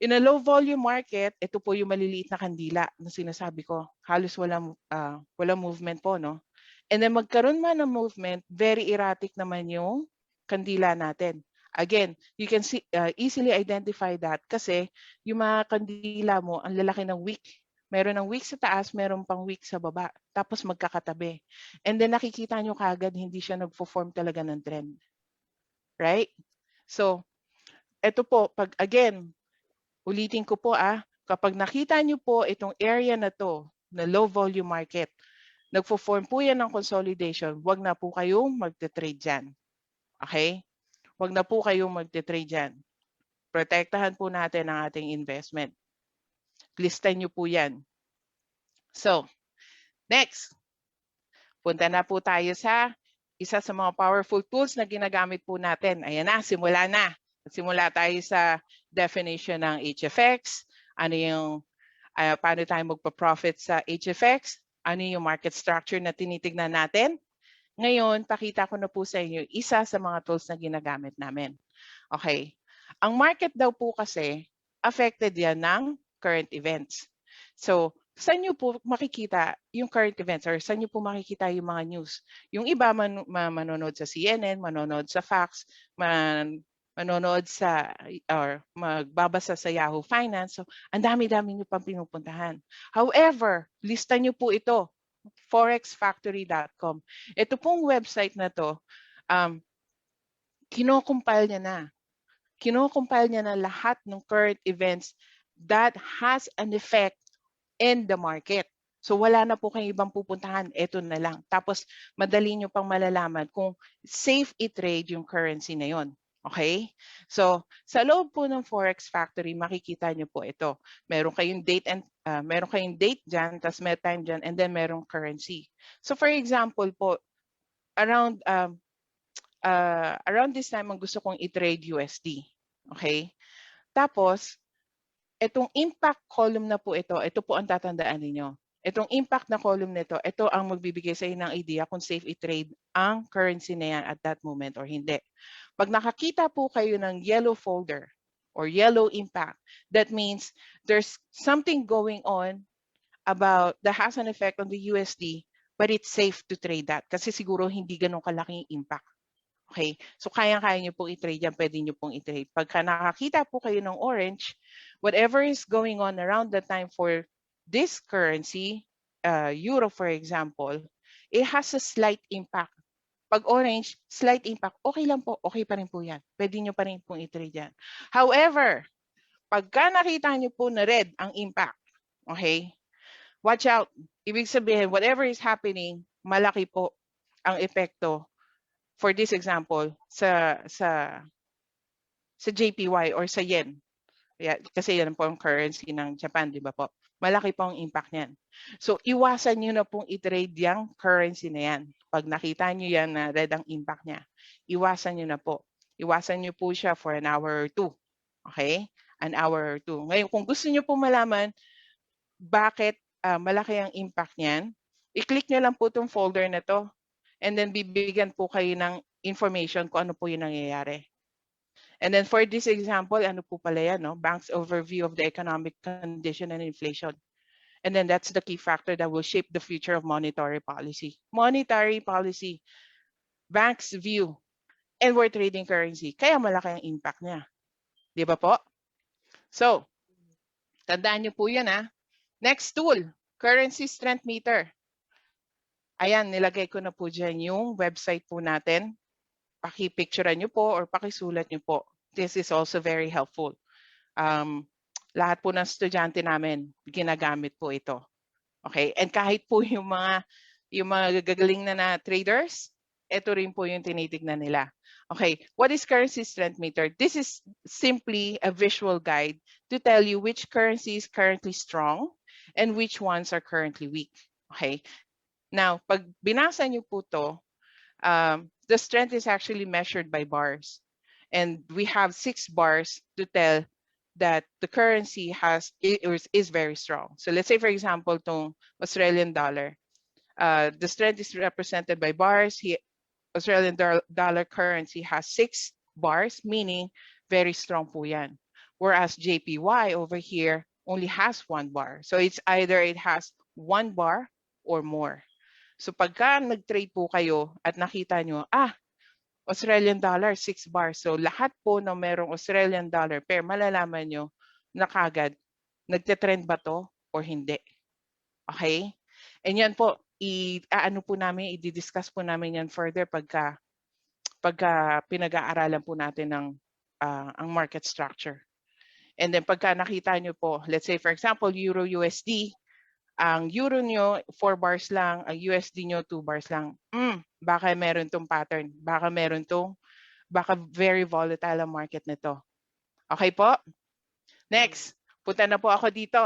in a low volume market, ito po yung maliliit na kandila na sinasabi ko. Halos walang movement po, no? And then magkaroon man ng movement, very erratic naman yung kandila natin. Again, you can easily identify that kasi yung mga kandila mo, ang lalaki ng wick. Meron ng wick sa taas, meron pang wick sa baba. Tapos magkakatabi. And then nakikita nyo kaagad, hindi siya nagpo-form talaga ng trend. Right? So, ito po, ulitin ko po kapag nakita nyo po itong area na to, na low volume market. Nagfo-form po yan ng consolidation, wag na po kayong magte-trade dyan. Okay? Wag na po kayong magte-trade dyan. Protektahan po natin ang ating investment. Listan nyo po yan. So, next. Punta na po tayo sa isa sa mga powerful tools na ginagamit po natin. Ayan na, simula na. Simula tayo sa definition ng HFX. Ano yung, paano tayo magpa-profit sa HFX? Ano yung market structure na tinitignan natin? Ngayon, pakita ko na po sa inyo isa sa mga tools na ginagamit namin. Okay. Ang market daw po kasi, affected yan ng current events. So, saan nyo po makikita yung current events or saan nyo po makikita yung mga news? Yung iba manonood sa CNN, manonood sa Fox, manonood sa or magbabasa sa Yahoo Finance. So, ang dami-dami nyo pang pinupuntahan. However, lista nyo po ito, forexfactory.com. Ito pong website na to, kino-compile niya na. Kino-compile niya na lahat ng current events that has an effect in the market. So wala na po kayong ibang pupuntahan, ito na lang. Tapos madali nyo pang malalaman kung safe i-trade yung currency na yon. Okay? So sa loob po ng Forex Factory, makikita nyo po ito. Meron kayong date and meron kayong date dyan, tapos may time dyan, and then merong currency. So for example po, around this time, ang gusto kong i-trade USD. Okay? Tapos, itong impact column na po ito po ang tatandaan ninyo. Itong impact na column nito, ito ang magbibigay sa inyo ng idea kung safe i-trade ang currency na yan at that moment or hindi. Pag nakakita po kayo ng yellow folder or yellow impact, that means there's something going on about that has an effect on the USD, but it's safe to trade that kasi siguro hindi ganun kalaking impact. Okay, so kaya-kaya nyo pong i-trade yan, pwede nyo pong i-trade. Pagka nakakita po kayo ng orange, whatever is going on around the time for this currency, euro for example, it has a slight impact. Pag orange, slight impact, okay lang po, okay pa rin po yan. Pwede nyo pa rin pong i-trade yan. However, pagka nakita nyo po na red ang impact, okay, watch out. Ibig sabihin, whatever is happening, malaki po ang epekto. For this example, sa JPY or sa yen. Yeah, kasi yan po ang currency ng Japan, di ba po? Malaki po ang impact niyan. So, iwasan nyo na pong i-trade yung currency na yan. Pag nakita nyo yan na red ang impact niya, iwasan nyo na po. Iwasan nyo po siya for an hour or two. Okay? An hour or two. Ngayon, kung gusto nyo po malaman bakit malaki ang impact niyan, i-click nyo lang po itong folder na to. And then bibigyan po kayo ng information kung ano po yung nangyayari. And then for this example, ano po pala yan, no? Bank's overview of the economic condition and inflation. And then that's the key factor that will shape the future of monetary policy. Monetary policy, bank's view, and we're trading currency. Kaya malaki ang impact niya. Di ba po? So, tandaan niyo po yan, ha? Next tool, currency strength meter. Ayan, nilagay ko na po dyan yung website po natin. Paki-picturean nyo po or pakisulat nyo po. This is also very helpful. Lahat po ng estudyante namin, ginagamit po ito. Okay? And kahit po yung mga gagaling na traders, ito rin po yung tinitignan nila. Okay, what is currency strength meter? This is simply a visual guide to tell you which currency is currently strong and which ones are currently weak. Okay? Now, pag binasa niyo po to, the strength is actually measured by bars. And we have 6 bars to tell that the currency is very strong. So let's say, for example, tong Australian dollar. The strength is represented by bars. Australian dollar currency has 6 bars, meaning very strong po yan. Whereas JPY over here only has 1 bar. So it's either it has 1 bar or more. So pagka nag-trade po kayo at nakita nyo, Australian dollar, 6 bars. So lahat po na merong Australian dollar pair, malalaman nyo na kagad, nagte-trend ba to or hindi? Okay? And yan po, i-discuss po namin yan further pagka pinag-aaralan po natin ang market structure. And then pagka nakita nyo po, let's say for example, Euro USD, Ang euro nyo, 4 bars lang. Ang USD nyo, 2 bars lang. Baka meron tong pattern. Baka very volatile ang market nito. Okay po? Next, punta na po ako dito.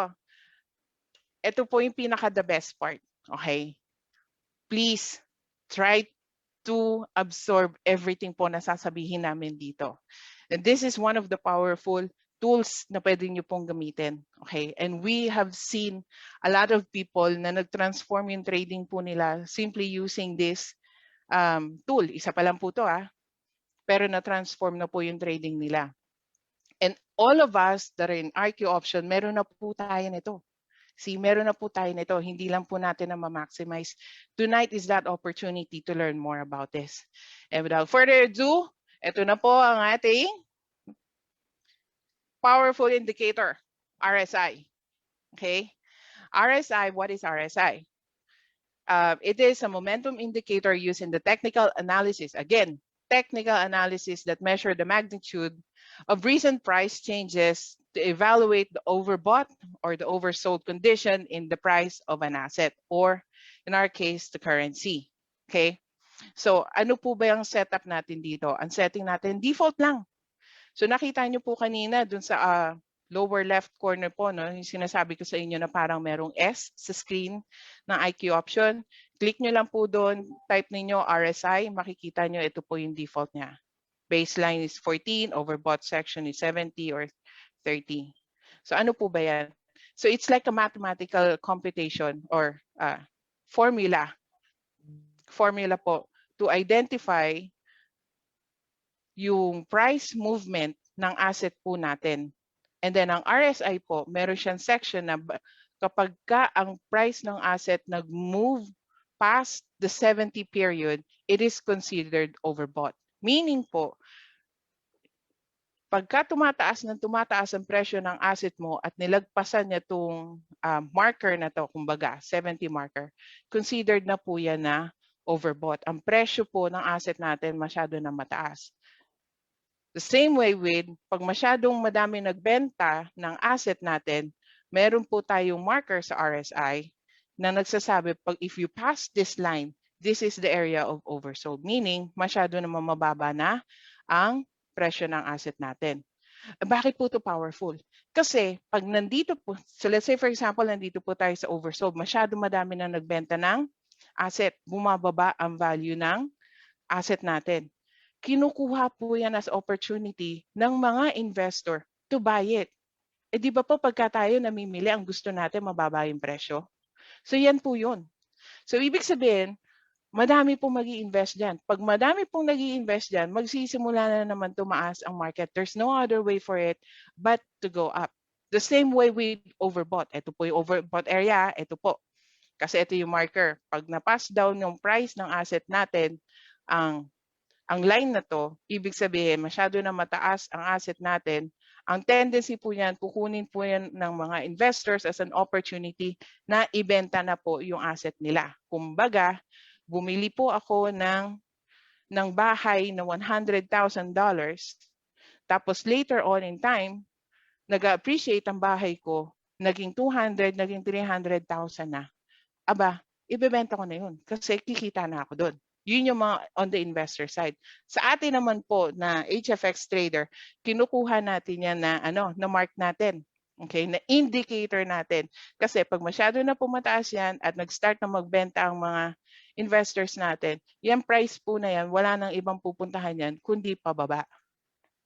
Ito po yung pinaka-the best part. Okay? Please, try to absorb everything po na sasabihin namin dito. And this is one of the powerful tools na pwede nyo pong gamitin. Okay? And we have seen a lot of people na nag-transform yung trading po nila simply using this tool. Isa pa lang po to pero na-transform na po yung trading nila. And all of us that are in RQ option, meron na po tayo nito. See, meron na po tayo nito. Hindi lang po natin na ma-maximize. Tonight is that opportunity to learn more about this. And without further ado, ito na po ang ating powerful indicator, RSI. Okay? RSI, what is RSI? It is a momentum indicator used in the technical analysis. Again, technical analysis that measure the magnitude of recent price changes to evaluate the overbought or the oversold condition in the price of an asset, or in our case, the currency. Okay? So, ano po ba yung setup natin dito? Ang setting natin, default lang. So, nakita nyo po kanina dun sa lower left corner po, no, yung sinasabi ko sa inyo na parang merong S sa screen ng IQ option. Click nyo lang po doon, type ninyo RSI, makikita nyo ito po yung default niya. Baseline is 14, overbought section is 70 or 30. So ano po ba yan? So it's like a mathematical computation or formula po to identify yung price movement ng asset po natin. And then ang RSI po, meron siyang section na kapag ang price ng asset nag-move past the 70 period, it is considered overbought. Meaning po, pagka tumataas ang presyo ng asset mo at nilagpasan niya itong marker na to, kumbaga 70 marker, considered na po yan na overbought. Ang presyo po ng asset natin masyado na mataas. The same way with, pag masyadong madami nagbenta ng asset natin, meron po tayong marker sa RSI na nagsasabi, if you pass this line, this is the area of oversold. Meaning, masyado na mababa na ang presyo ng asset natin. Bakit po ito powerful? Kasi pag nandito po, so let's say for example, nandito po tayo sa oversold, masyado madami na nagbenta ng asset, bumababa ang value ng asset natin. Kinukuha po yan as opportunity ng mga investor to buy it. Di ba po pagka tayo namimili, ang gusto natin mababa yung presyo? So yan po yun. So ibig sabihin, madami pong mag-i-invest dyan. Pag madami pong nag-i-invest dyan, magsisimula na naman tumaas ang market. There's no other way for it but to go up. The same way with overbought. Ito po yung overbought area, ito po. Kasi ito yung marker. Pag na-pass down yung price ng asset natin, ang line na to, ibig sabihin, masyado na mataas ang asset natin, ang tendency po yan, kukunin po yan ng mga investors as an opportunity na ibenta na po yung asset nila. Kumbaga, bumili po ako ng bahay na $100,000, tapos later on in time, nag-appreciate ang bahay ko, naging 200, naging 300,000 na. Aba, ibebenta ko na yun kasi kikita na ako doon. Yun yung mga on the investor side. Sa atin naman po na HFX trader, kinukuha natin yan na na mark natin. Okay, na indicator natin. Kasi pag masyado na pumataas yan at nag-start na magbenta ang mga investors natin, yung price po na yan, wala nang ibang pupuntahan yan kundi pababa.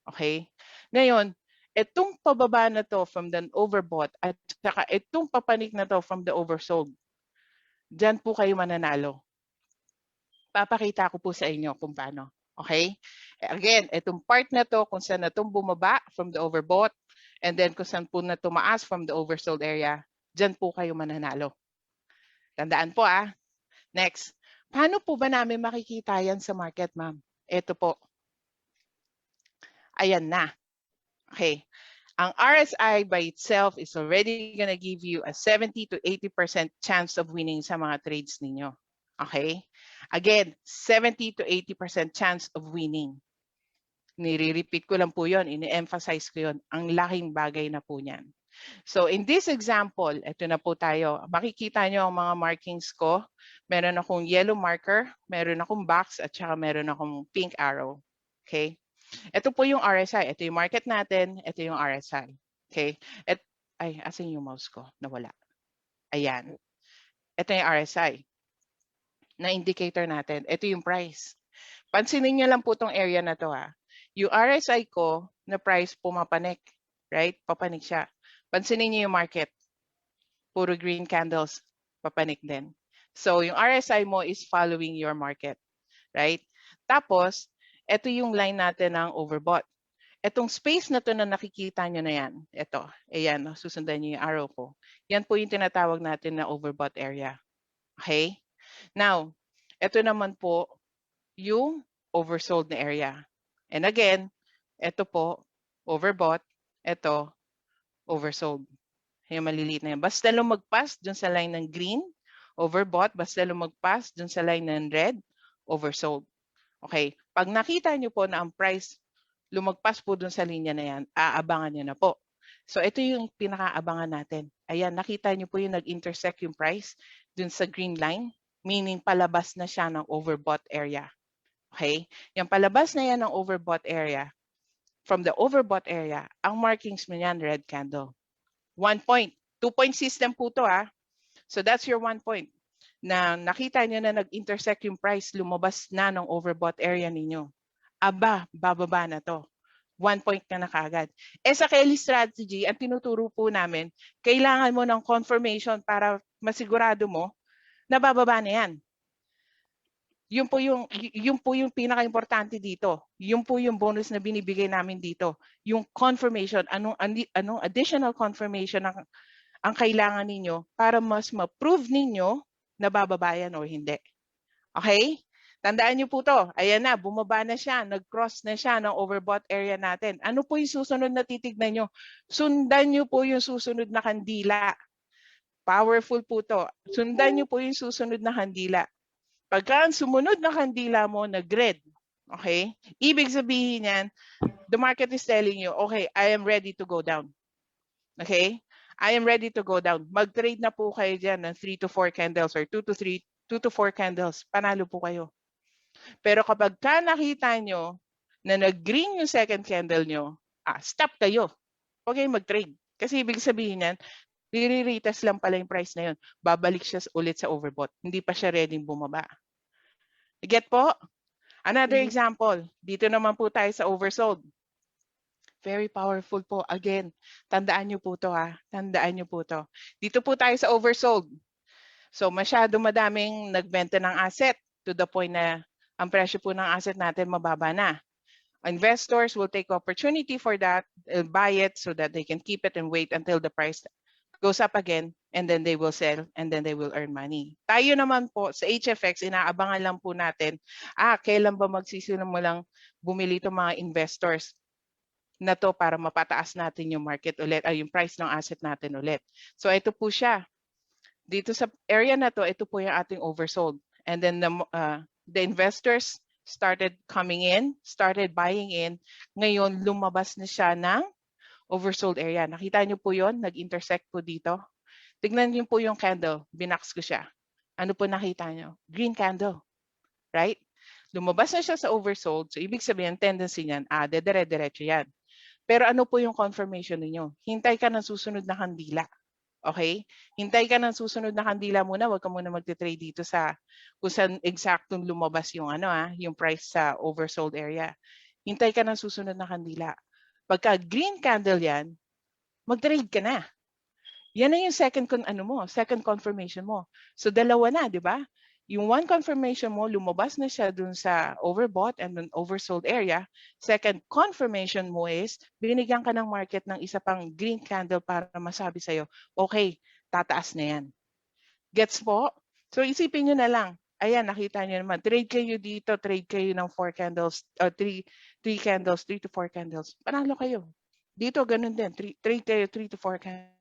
Okay? Ngayon, itong pababa na to from the overbought at saka itong papanik na to from the oversold, dyan po kayo mananalo. Papakita ko po sa inyo kung paano. Okay? Again, itong part na to, kung saan na itong bumaba from the overbought, and then kung saan po na tumaas from the oversold area, dyan po kayo mananalo. Tandaan po Next, paano po ba namin makikita yan sa market, ma'am? Ito po. Ayan na. Okay. Ang RSI by itself is already gonna give you a 70 to 80% chance of winning sa mga trades ninyo. Okay? Again, 70 to 80% chance of winning. Nire-repeat ko lang po yun, ini-emphasize ko yun. Ang laking bagay na po niyan. So in this example, ito na po tayo. Makikita nyo ang mga markings ko. Meron akong yellow marker, meron akong box, at saka meron akong pink arrow. Okay? Ito po yung RSI. Ito yung market natin. Ito yung RSI. Okay? Ay, asan yung mouse ko? Nawala. Ayan. Ito yung RSI na indicator natin. Ito yung price. Pansinin nyo lang po tong area na to ha. Yung RSI ko na price pumapanik. Right? Papanik siya. Pansinin nyo yung market. Puro green candles. Papanik din. So yung RSI mo is following your market. Right? Tapos, ito yung line natin ng overbought. Etong space na to na nakikita nyo na yan. Ito. Ayan. Susundan nyo yung arrow ko. Yan po yung tinatawag natin na overbought area. Okay? Now, ito naman po yung oversold na area. And again, ito po, overbought. Ito, oversold. Yung maliliit na yan. Basta lumagpas dun sa line ng green, overbought. Basta lumagpas dun sa line ng red, oversold. Okay. Pag nakita nyo po na ang price lumagpas po dun sa linya na yan, aabangan nyo na po. So ito yung pinakaabangan natin. Ayan, nakita nyo po yung nag-intersect yung price dun sa green line, meaning palabas na siya ng overbought area. Okay? Yung palabas na yan ng overbought area, from the overbought area, ang markings mo yan, red candle. 1 point. 2-point system po to ha. So that's your 1 point. Na nakita nyo na nag-intersect yung price, lumabas na ng overbought area ninyo. Aba, bababa na to. 1 point na kaagad. Sa Kelly strategy, ang tinuturo po namin, kailangan mo ng confirmation para masigurado mo na bababa na yan. Yun po yung pinaka-importante dito. Yun po yung bonus na binibigay namin dito. Yung confirmation, anong additional confirmation ang kailangan ninyo para mas ma-prove ninyo na bababa yan o hindi. Okay? Tandaan niyo po to. Ayan na, bumaba na siya. Nag-cross na siya ng overbought area natin. Ano po yung susunod na titignan nyo? Sundan niyo po yung susunod na kandila. Powerful po to. Sundan niyo po yung susunod na kandila. Pagka ang sumunod na kandila mo, nag-red. Okay? Ibig sabihin yan, the market is telling you, okay, I am ready to go down. Okay? I am ready to go down. Mag-trade na po kayo dyan ng 3 to 4 candles or 2 to 4 candles. Panalo po kayo. Pero kapag ka nakita nyo na nag-green yung second candle nyo, stop kayo. Huwag kayong mag-trade. Kasi ibig sabihin yan, nire-retest lang pala yung price na yun. Babalik siya ulit sa overbought. Hindi pa siya ready bumaba. Get po? Another example. Dito naman po tayo sa oversold. Very powerful po. Again, tandaan nyo po to ha. Tandaan nyo po to. Dito po tayo sa oversold. So masyado madaming nagbenta ng asset to the point na ang presyo po ng asset natin mababa na. Investors will take opportunity for that, buy it so that they can keep it and wait until the price goes up again, and then they will sell, and then they will earn money. Tayo naman po sa HFX, inaabangan lang po natin, kailan ba magsisimulang bumili itong mga investors na to para mapataas natin yung market ulit, yung price ng asset natin ulit. So ito po siya. Dito sa area na to, ito po yung ating oversold. And then the investors started coming in, started buying in. Ngayon, lumabas na siya ng oversold area. Nakita niyo po yon, nag-intersect po dito. Tignan niyo po yung candle, binax ko siya. Ano po nakita niyo? Green candle, right? Lumabas na siya sa oversold, so ibig sabihin, tendency niyan, dedire-diretso yan. Pero ano po yung confirmation niyo? Hintay ka ng susunod na kandila. Okay? Hintay ka ng susunod na kandila muna, wag ka muna magte-trade dito sa kung saan eksaktong lumabas yung yung price sa oversold area. Hintay ka ng susunod na kandila. Pagka green candle yan, mag-trade ka na. Yan na yung second confirmation mo. So dalawa na, di ba? Yung one confirmation mo, lumabas na siya dun sa overbought and then oversold area. Second confirmation mo is, binigyan ka ng market ng isa pang green candle para masabi sa'yo, okay, tataas na yan. Gets po? So isipin nyo na lang. Ayan, nakita nyo naman. Trade kayo dito, trade kayo ng 4 candles, 3 candles, 3 to 4 candles. Panalo kayo. Dito, ganun din. Trade kayo 3 to 4 candles.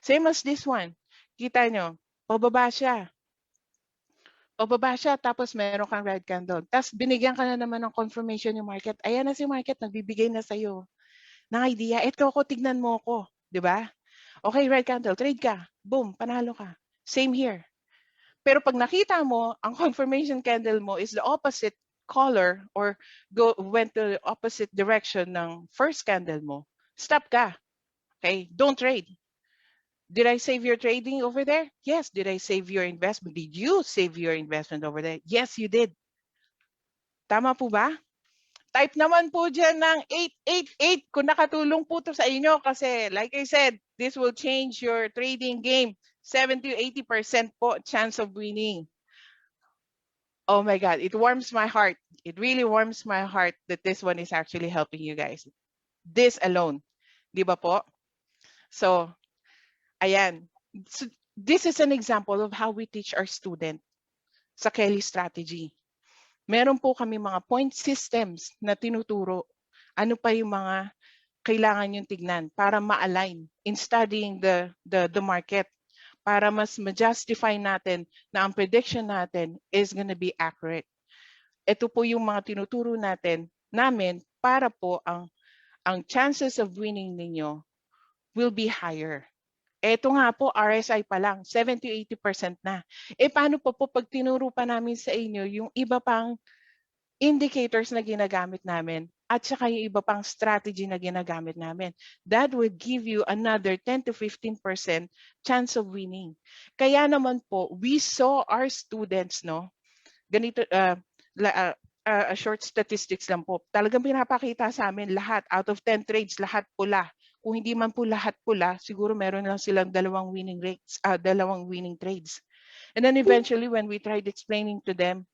Same as this one. Kita nyo, pababa siya. Pababa siya, tapos meron kang red candle. Tapos binigyan ka na naman ng confirmation yung market. Ayan na si market, nagbibigay na sa'yo ng idea. Ito ako, tignan mo ako. 'di ba? Okay, red candle, trade ka. Boom, panalo ka. Same here. Pero pag nakita mo, ang confirmation candle mo is the opposite color or went to the opposite direction ng first candle mo, stop ka. Okay? Don't trade. Did I save your trading over there? Yes. Did I save your investment? Did you save your investment over there? Yes, you did. Tama po ba? Type naman po dyan ng 888 kung nakatulong po to sa inyo kasi like I said, this will change your trading game. 70-80% po chance of winning. Oh my God, it warms my heart. It really warms my heart that this one is actually helping you guys. This alone. Di ba po? So, ayan. So, this is an example of how we teach our student sa Kelly strategy. Meron po kami mga point systems na tinuturo. Ano pa yung mga kailangan yung tignan para ma-align in studying the market, para mas ma-justify natin na ang prediction natin is gonna be accurate. Ito po yung mga tinuturo namin para po ang chances of winning ninyo will be higher. Ito nga po, RSI pa lang, 70-80% na. Paano po pag tinuro pa namin sa inyo yung iba pang indicators na ginagamit namin at saka yung iba pang strategy na ginagamit namin? That will give you another 10-15% chance of winning. Kaya naman po, we saw our students, no? Ganito, a short statistics lang po. Talagang pinapakita sa amin lahat, out of 10 trades, lahat pula. Kung hindi man po lahat pula, siguro meron lang silang dalawang winning trades. And then eventually, when we tried explaining to them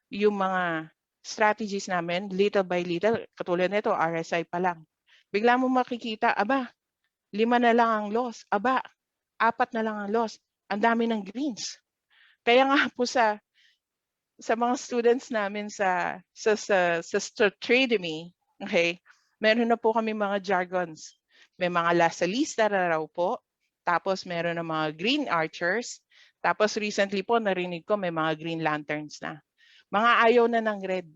yung mga strategies namin, little by little, katulad nito, RSI pa lang. Bigla mo makikita, aba, 5 na lang ang loss. Aba, 4 na lang ang loss. Ang dami ng greens. Kaya nga po sa mga students namin sa Trademy, okay, meron na po kami mga jargons. May mga lasalista na raw po. Tapos meron na mga green archers. Tapos recently po narinig ko may mga green lanterns na. Mga ayaw na ng red.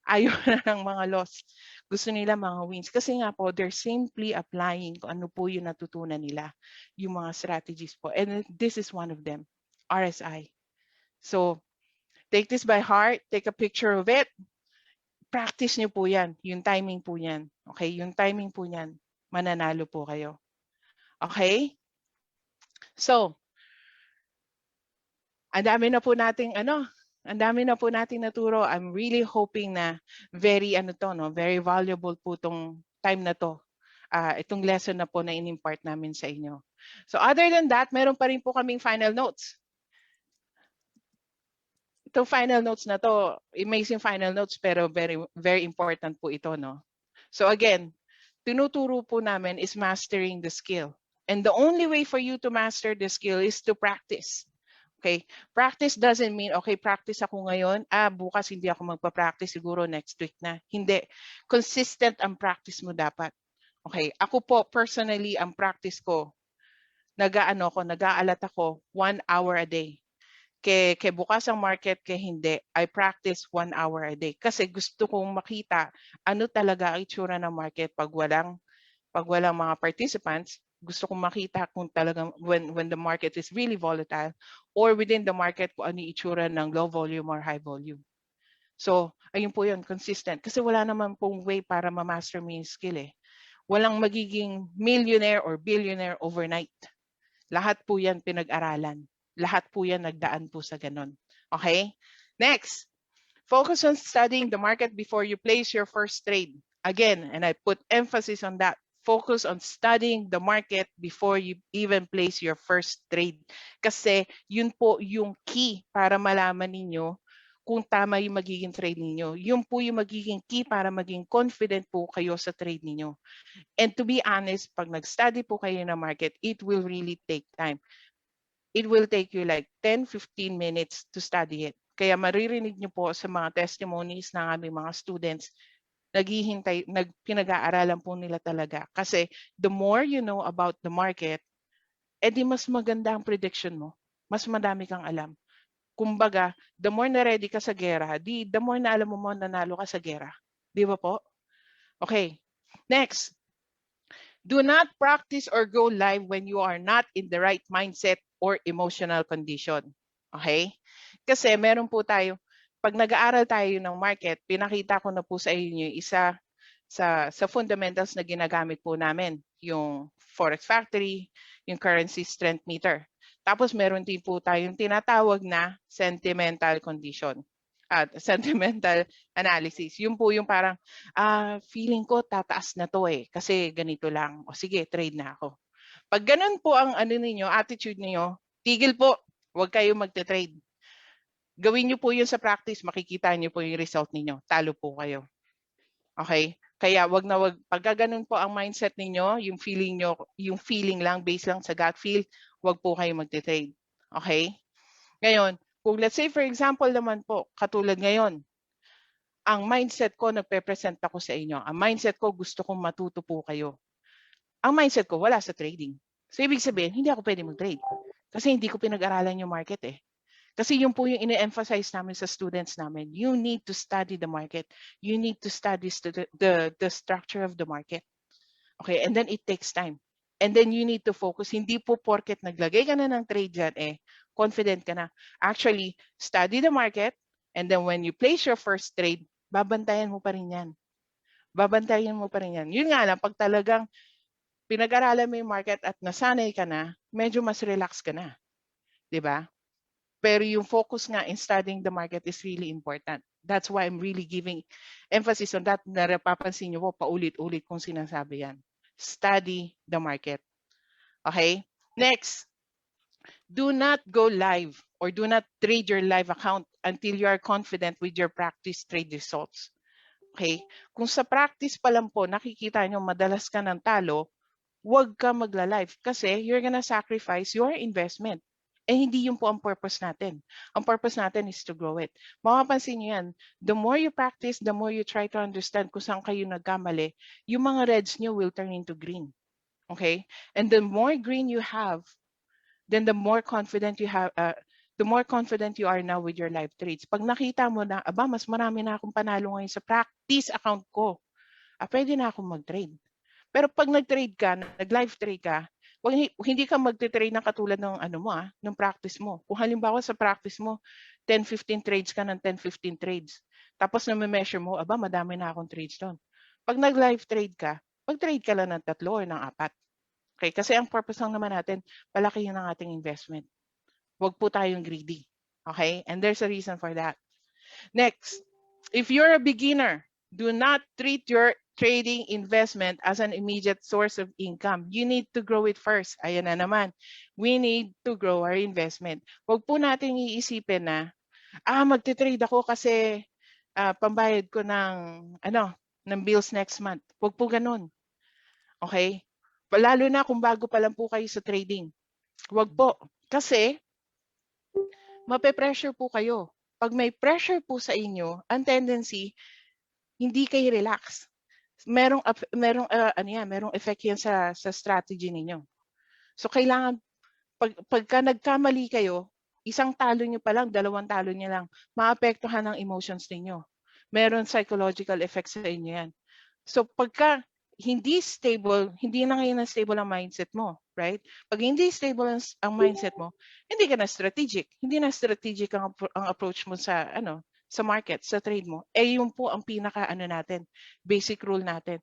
Ayaw na ng mga loss. Gusto nila mga wins. Kasi nga po, they're simply applying kung ano po yung natutunan nila. Yung mga strategies po. And this is one of them. RSI. So, take this by heart. Take a picture of it. Practice nyo po yan. Yung timing po yan. Okay? Yung timing po yan. Mananalo po kayo. Okay? So, ang dami na po nating naturo. I'm really hoping na very valuable po tong time na to. Itong lesson na po na in-impart namin sa inyo. So other than that, meron pa rin po kaming final notes. Itong final notes na to, amazing final notes pero very very important po ito, no. So again, tinuturo po namin is mastering the skill. And the only way for you to master the skill is to practice. Okay? Practice doesn't mean, okay, practice ako ngayon, bukas hindi ako magpa-practice, siguro next week na. Hindi. Consistent ang practice mo dapat. Okay? Ako po, personally, ang practice ko, nag-aalat ako 1 hour a day. Kaya bukas ang market, kaya hindi, I practice 1 hour a day. Kasi gusto kong makita ano talaga ang itsura ng market pag walang mga participants. Gusto kong makita kung talagang when the market is really volatile or within the market kung ano yung itsura ng low volume or high volume. So, ayun po yun, consistent. Kasi wala naman pong way para ma-master mo yung skill eh. Walang magiging millionaire or billionaire overnight. Lahat po yan pinag-aralan. Lahat po yan nagdaan po sa ganun. Okay? Next, focus on studying the market before you place your first trade. Again, and I put emphasis on that. Focus on studying the market before you even place your first trade. Kasi yun po yung key para malaman ninyo kung tama yung magiging trade ninyo. Yun po yung magiging key para maging confident po kayo sa trade ninyo. And to be honest, pag nag-study po kayo ng market, it will really take time. It will take you like 10-15 minutes to study it. Kaya maririnig nyo po sa mga testimonies ng aming mga students, pinag-aaralan po nila talaga. Kasi the more you know about the market, edi mas maganda ang prediction mo. Mas madami kang alam. Kumbaga, the more na ready ka sa gera, the more na alam mo nanalo ka sa gera. Di ba po? Okay. Next. Do not practice or go live when you are not in the right mindset or emotional condition. Okay? Kasi meron po tayo, pag nag-aaral tayo ng market, pinakita ko na po sa inyo yung isa sa fundamentals na ginagamit po namin, yung Forex Factory, yung Currency Strength Meter. Tapos meron din po tayong tinatawag na sentimental condition at sentimental analysis. Yun po yung parang, feeling ko tataas na to kasi ganito lang. O sige, trade na ako. Pag ganun po ang attitude niyo, tigil po. Huwag kayo magte-trade. Gawin niyo po yun sa practice, makikita niyo po yung result niyo. Talo po kayo. Okay? Kaya wag pagka ganun po ang mindset ninyo, yung feeling lang, based lang sa gut feel, wag po kayo magte-trade. Okay? Ngayon, kung let's say for example naman po, katulad ngayon, ang mindset ko, nagpe-present ako sa inyo. Ang mindset ko, gusto kong matuto po kayo. Ang mindset ko, wala sa trading. So, ibig sabihin, hindi ako pwede mag-trade. Kasi hindi ko pinag-aralan yung market Kasi yun po yung ine-emphasize namin sa students namin. You need to study the market. You need to study the structure of the market. Okay, and then it takes time. And then you need to focus. Hindi po porket naglagay ka na ng trade dyan, confident ka na. Actually, study the market, and then when you place your first trade, babantayan mo pa rin yan. Babantayan mo pa rin yan. Yun nga lang, pag talagang pinag-aralan mo yung market at nasanay ka na, medyo mas relax ka na. Diba? Pero yung focus nga in studying the market is really important. That's why I'm really giving emphasis on that. Napapansin nyo po, paulit-ulit kong sinasabi yan. Study the market. Okay? Next, do not go live or do not trade your live account until you are confident with your practice trade results. Okay? Kung sa practice pa lang po, nakikita nyo madalas ka ng talo, huwag ka magla-live kasi you're gonna sacrifice your investment. Hindi yun po ang purpose natin. Ang purpose natin is to grow it. Mapapansin nyo yan, the more you practice, the more you try to understand kung saan kayo nagkamali, yung mga reds nyo will turn into green. Okay? And the more green you have, then the more confident you have, the more confident you are now with your live trades. Pag nakita mo na, mas marami na akong panalo ngayon sa practice account ko, pwede na akong mag-trade. Pero pag nag-trade ka, nag-live trade ka, hindi ka magte-trade na katulad ng ng practice mo. Kung halimbawa sa practice mo, 10-15 trades ka ng 10-15 trades. Tapos na-measure mo, madami na akong trades doon. Pag nag-live trade ka, mag-trade ka lang ng 3 or ng 4. Okay? Kasi ang purpose lang naman natin, palakihin ang ating investment. Huwag po tayong greedy. Okay? And there's a reason for that. Next, if you're a beginner, do not treat your trading investment as an immediate source of income. You need to grow it first. Ayan na naman. We need to grow our investment. Huwag po natin iisipin na, magte-trade ako kasi pambayad ko ng bills next month. Huwag po ganun. Okay? Lalo na kung bago pa lang po kayo sa trading. Huwag po. Kasi, mape-pressure po kayo. Pag may pressure po sa inyo, ang tendency, hindi kayo relax. Merong effect yan sa strategy ninyo. So kailangan pagka nagkamali kayo, isang talo nyo pa lang, 2 talo nyo lang, maapektuhan ang emotions ninyo. Meron psychological effects sa inyo yan. So pagka hindi na ngayon na stable ang mindset mo, right? Pag hindi stable ang mindset mo, hindi ka na strategic. Hindi na strategic ang approach mo sa market, sa trade mo. Yun po ang natin, basic rule natin.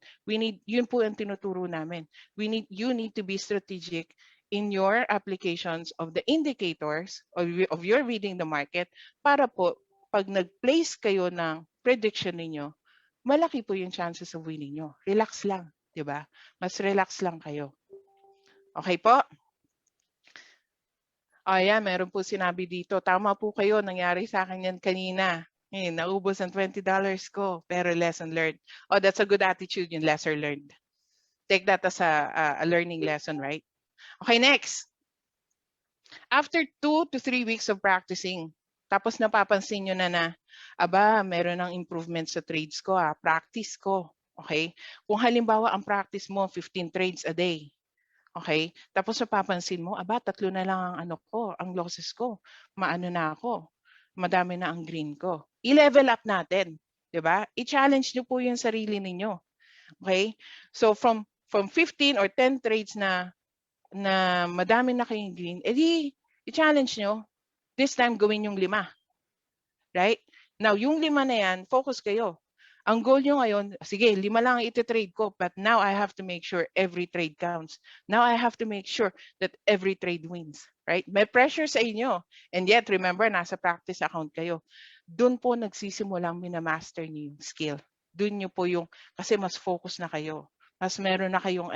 Yun po ang tinuturo namin. You need to be strategic in your applications of the indicators of your reading the market para po pag nag-place kayo ng prediction ninyo, malaki po yung chances of winning nyo. Relax lang, di ba? Mas relax lang kayo. Okay po? Ayan, meron po sinabi dito. Tama po kayo, nangyari sa akin yan kanina. Naubos ang $20 ko, pero lesson learned. Oh, that's a good attitude, yung lesson learned. Take that as a learning lesson, right? Okay, next. After 2 to 3 weeks of practicing, tapos napapansin nyo na meron ng improvement sa trades ko, practice ko. Okay? Kung halimbawa ang practice mo, 15 trades a day. Okay? Tapos napapansin mo, 3 na lang ang losses ko. Maano na ako. Madami na ang green ko. I-level up natin. Diba? I-challenge nyo po yung sarili ninyo. Okay? So from from 15 or 10 trades na madami na kayong green, edi i-challenge nyo. This time, gawin yung 5. Right? Now, yung 5 na yan, focus kayo. Ang goal nyo ngayon, sige, 5 lang ang iti-trade ko, but now I have to make sure every trade counts. Now I have to make sure that every trade wins. Right? May pressure sa inyo. And yet, remember, nasa practice account kayo. Doon po nagsisimulang minamaster niyo yung skill. Doon nyo po yung, kasi mas focus na kayo. Mas meron na kayong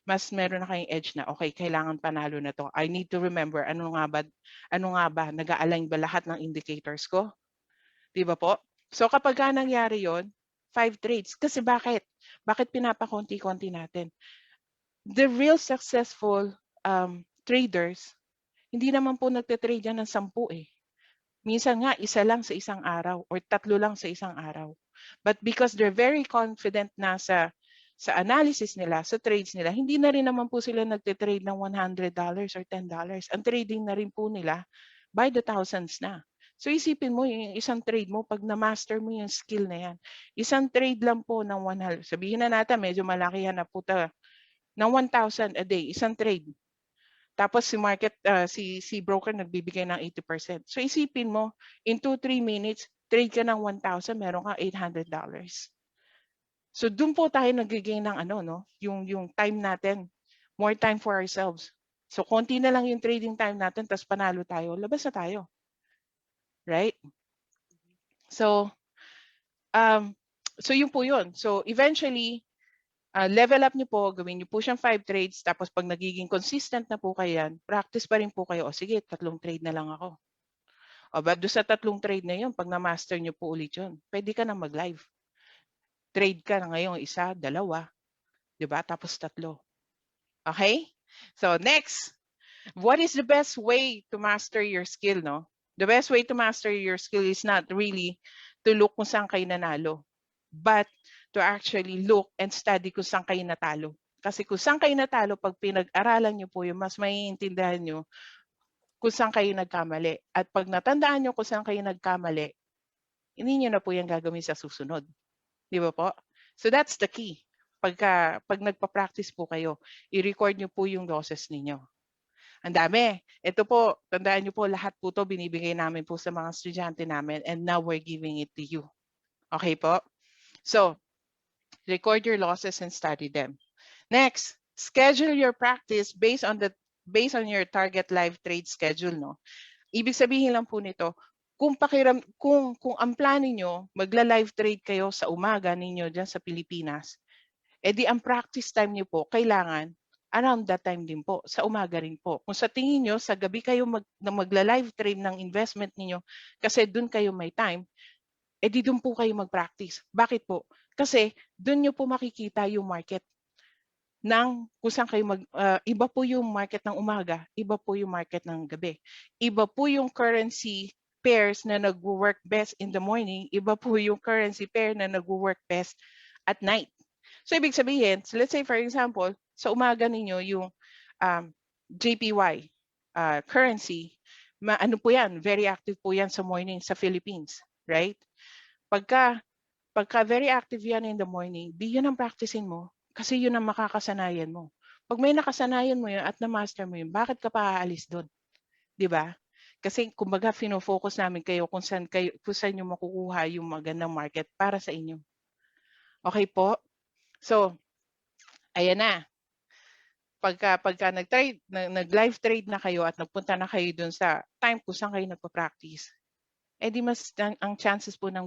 mas meron na kayong edge na, okay, kailangan panalo na to. I need to remember, ano nga ba, nag-a-align ba lahat ng indicators ko? Di ba po? So kapag nangyari yon, 5 trades. Kasi bakit? Bakit pinapakonti-konti natin? The real successful traders, hindi naman po nagte-trade yan ng 10 eh. Minsan nga, 1 lang sa isang araw or 3 lang sa isang araw. But because they're very confident na sa analysis nila, sa trades nila, hindi na rin naman po sila nagte-trade ng $100 or $10. Ang trading na rin po nila by the thousands na. So isipin mo, yung isang trade mo, pag na-master mo yung skill na yan, isang trade lang po ng 100, sabihin na natin, medyo malaki yan na puta, ng 1,000 a day, isang trade. Tapos si market, si broker nagbibigay ng 80%. So isipin mo, in 2-3 minutes, trade ka ng 1,000, meron ka $800. So doon po tayo nag-gain ng yung time natin, more time for ourselves. So konti na lang yung trading time natin, tapos panalo tayo, labas na tayo. Right? So yun po yun. So eventually, level up niyo po, gawin niyo po siyang 5 trades, tapos pag nagiging consistent na po kayo yan, practice pa rin po kayo. O sige, 3 trade na lang ako. O but doon sa 3 trade na yun, pag na-master niyo po ulit yun, pwede ka na mag-live. Trade ka na ngayon, 1, 2, diba? Tapos 3. Okay? So next, what is the best way to master your skill, no? The best way to master your skill is not really to look kung saan kayo nanalo, but to actually look and study kung saan kayo natalo. Kasi kung saan kayo natalo, pag pinag-aralan nyo po yun, mas maiintindihan nyo kung saan kayo nagkamali. At pag natandaan nyo kung saan kayo nagkamali, hindi nyo na po yung gagawin sa susunod. Di ba po? So that's the key. Pag nagpa-practice po kayo, i-record nyo po yung losses ninyo. Ang dami. Ito po, tandaan nyo po, lahat po to binibigay namin po sa mga estudyante namin, and now we're giving it to you. Okay po? So, record your losses and study them. Next, schedule your practice based on your target live trade schedule, no? Ibig sabihin lang po nito, kung ang plano niyo magla-live trade kayo sa umaga ninyo diyan sa Pilipinas, edi ang practice time niyo po kailangan around that time din po, sa umaga rin po. Kung sa tingin niyo sa gabi kayo magla-live trade ng investment niyo kasi doon kayo may time, edi doon po kayo mag-practice. Bakit po? Kasi doon niyo po makikita yung market ng kung saan kayo iba po yung market ng umaga, iba po yung market ng gabi. Iba po yung currency pairs na nag-work best in the morning, iba po yung currency pair na nag-work best at night. So ibig sabihin, so let's say for example, sa umaga ninyo yung JPY currency, ano po yan, very active po yan sa morning sa Philippines, right? Pagka very active yan in the morning, di yun ang practicing mo kasi yun ang makakasanayan mo. Pag may nakasanayan mo yun at na-master mo yun, bakit ka pa aalis doon? Di ba? Kasi kumbaga fino-focus namin kayo kung saan nyo makukuha yung magandang market para sa inyo. Okay po? So, ayan na. Pagka nag-live trade na kayo at nagpunta na kayo dun sa time kung saan kayo nagpa-practice, di mas ang chances po ng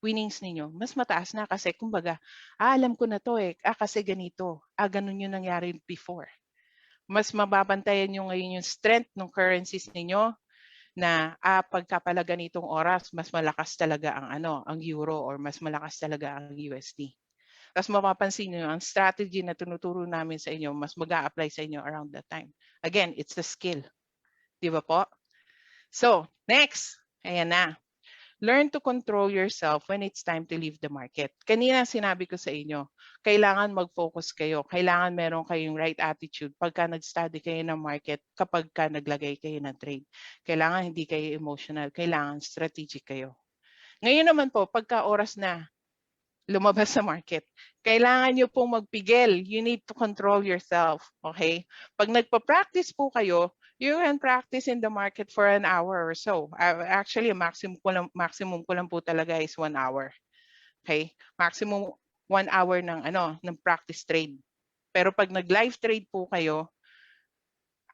winnings ninyo, mas mataas na kasi kumbaga, alam ko na to kasi ganito, ganun yung nangyari before. Mas mababantayan nyo ngayon yung strength ng currencies ninyo na pagka pala ganitong oras, mas malakas talaga ang euro or mas malakas talaga ang USD. Tapos mapapansin nyo, ang strategy na tinuturo namin sa inyo, mas mag-a-apply sa inyo around that time. Again, it's a skill. Di ba po? So, next. Ayan na. Learn to control yourself when it's time to leave the market. Kanina sinabi ko sa inyo, kailangan mag-focus kayo. Kailangan meron kayong right attitude pagka nag-study kayo ng market, kapag ka naglagay kayo ng trade. Kailangan hindi kayo emotional. Kailangan strategic kayo. Ngayon naman po, pagka oras na, lumabas sa market. Kailangan nyo pong magpigil. You need to control yourself. Okay? Pag nagpa-practice po kayo, you can practice in the market for an hour or so. Actually, maximum ko lang po talaga is 1 hour. Okay? Maximum 1 hour ng practice trade. Pero pag nag-live trade po kayo,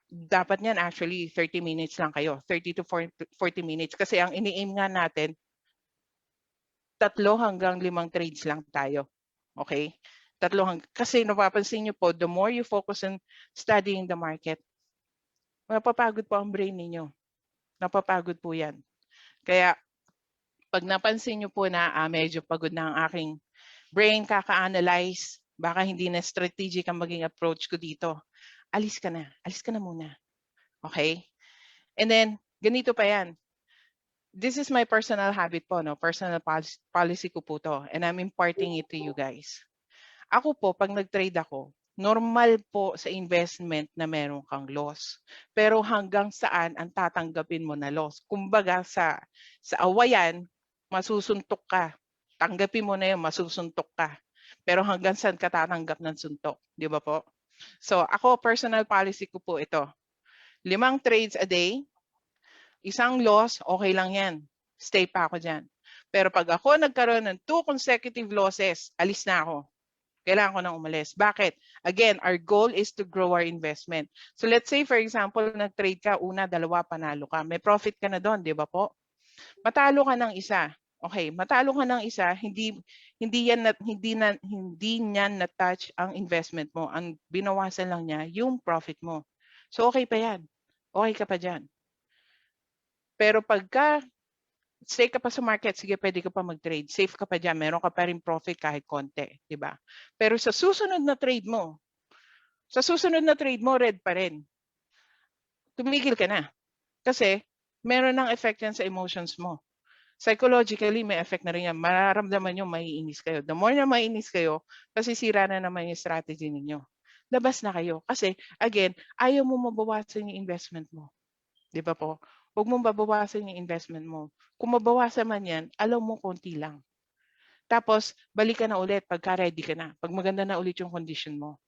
dapat niyan actually 30 minutes lang kayo. 30 to 40 minutes. Kasi ang ini-aim nga natin, 3 hanggang 5 trades lang tayo. Okay? Kasi napapansin niyo po, the more you focus on studying the market, napapagod po ang brain ninyo. Napapagod po yan. Kaya, pag napansin niyo po na medyo pagod na ang aking brain, kaka-analyze, baka hindi na strategic ang maging approach ko dito, alis ka na. Alis ka na muna. Okay? And then, ganito pa yan. This is my personal habit po, no? Personal policy ko po to. And I'm imparting it to you guys. Ako po, pag nag-trade ako, normal po sa investment na meron kang loss. Pero hanggang saan ang tatanggapin mo na loss? Kumbaga sa awayan, masusuntok ka. Tanggapin mo na yun, masusuntok ka. Pero hanggang saan ka tatanggap ng suntok? Di ba po? So ako, personal policy ko po ito. 5 trades a day, 1 loss, okay lang yan. Stay pa ako dyan. Pero pag ako nagkaroon ng 2 consecutive losses, alis na ako. Kailangan ko nang umalis. Bakit? Again, our goal is to grow our investment. So let's say, for example, nag-trade ka, 1, 2, panalo ka. May profit ka na doon, di ba po? Matalo ka ng isa. Okay, matalo ka ng isa, hindi niya na-touch ang investment mo. Ang binawasan lang niya, yung profit mo. So okay pa yan. Okay ka pa dyan. Pero pagka stay ka pa sa market, sige, pwede ka pa mag-trade. Safe ka pa dyan. Meron ka pa rin profit kahit konti. Diba? Pero sa susunod na trade mo, red pa rin. Tumigil ka na. Kasi, meron ng effect yan sa emotions mo. Psychologically, may effect na rin yan. Mararamdaman nyo, maiinis kayo. The more na maiinis kayo, kasi sira na naman yung strategy ninyo. Labas na kayo. Kasi, again, ayaw mo mabawasan yung investment mo. Diba po? Huwag mong babawasan yung investment mo. Kung mabawasan man yan, alam mo konti lang. Tapos, balik ka na ulit pagka ready ka na. Pag maganda na ulit yung condition mo.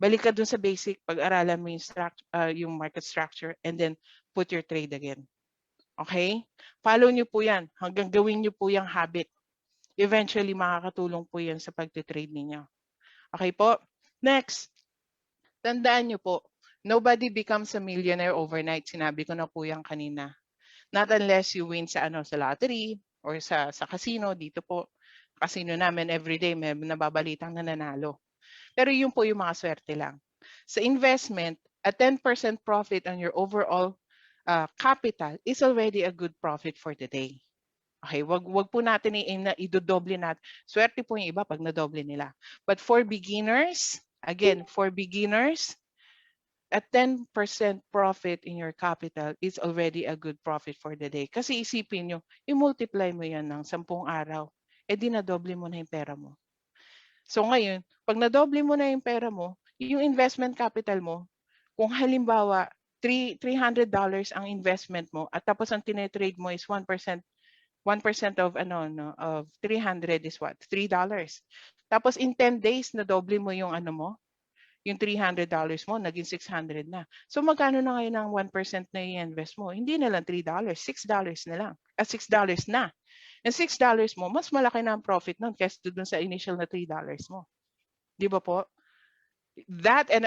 Balik ka dun sa basic, pag-aralan mo yung market structure, and then put your trade again. Okay? Follow nyo po yan. Hanggang gawin nyo po yung habit. Eventually, makakatulong po yan sa pagtitrade ninyo. Okay po? Next. Tandaan nyo po, nobody becomes a millionaire overnight. Sinabi ko na po yan kanina. Not unless you win sa lottery or sa casino. Dito po, casino namin everyday may nababalitang nananalo. Pero yun po yung mga swerte lang. Sa investment, a 10% profit on your overall capital is already a good profit for the day. Okay, wag po natin idodoble natin. Swerte po yung iba pag nadoble nila. But for beginners, again, a 10% profit in your capital is already a good profit for the day. Kasi isipin nyo, i-multiply mo yan ng 10 araw, di nadoble mo na yung pera mo. So ngayon, pag nadoble mo na yung pera mo, yung investment capital mo, kung halimbawa, $300 ang investment mo at tapos ang tinetrade mo is 1% of 300 is what? $3. Tapos in 10 days na doble mo yung yung $300 mo naging 600 na. So magkano na ngayon ang 1% na i-invest mo? Hindi na lang $3, $6 na lang. $6 na. And $6 mo, mas malaki na ang profit nun kaysa dun sa initial na $3 mo. Di ba po? That and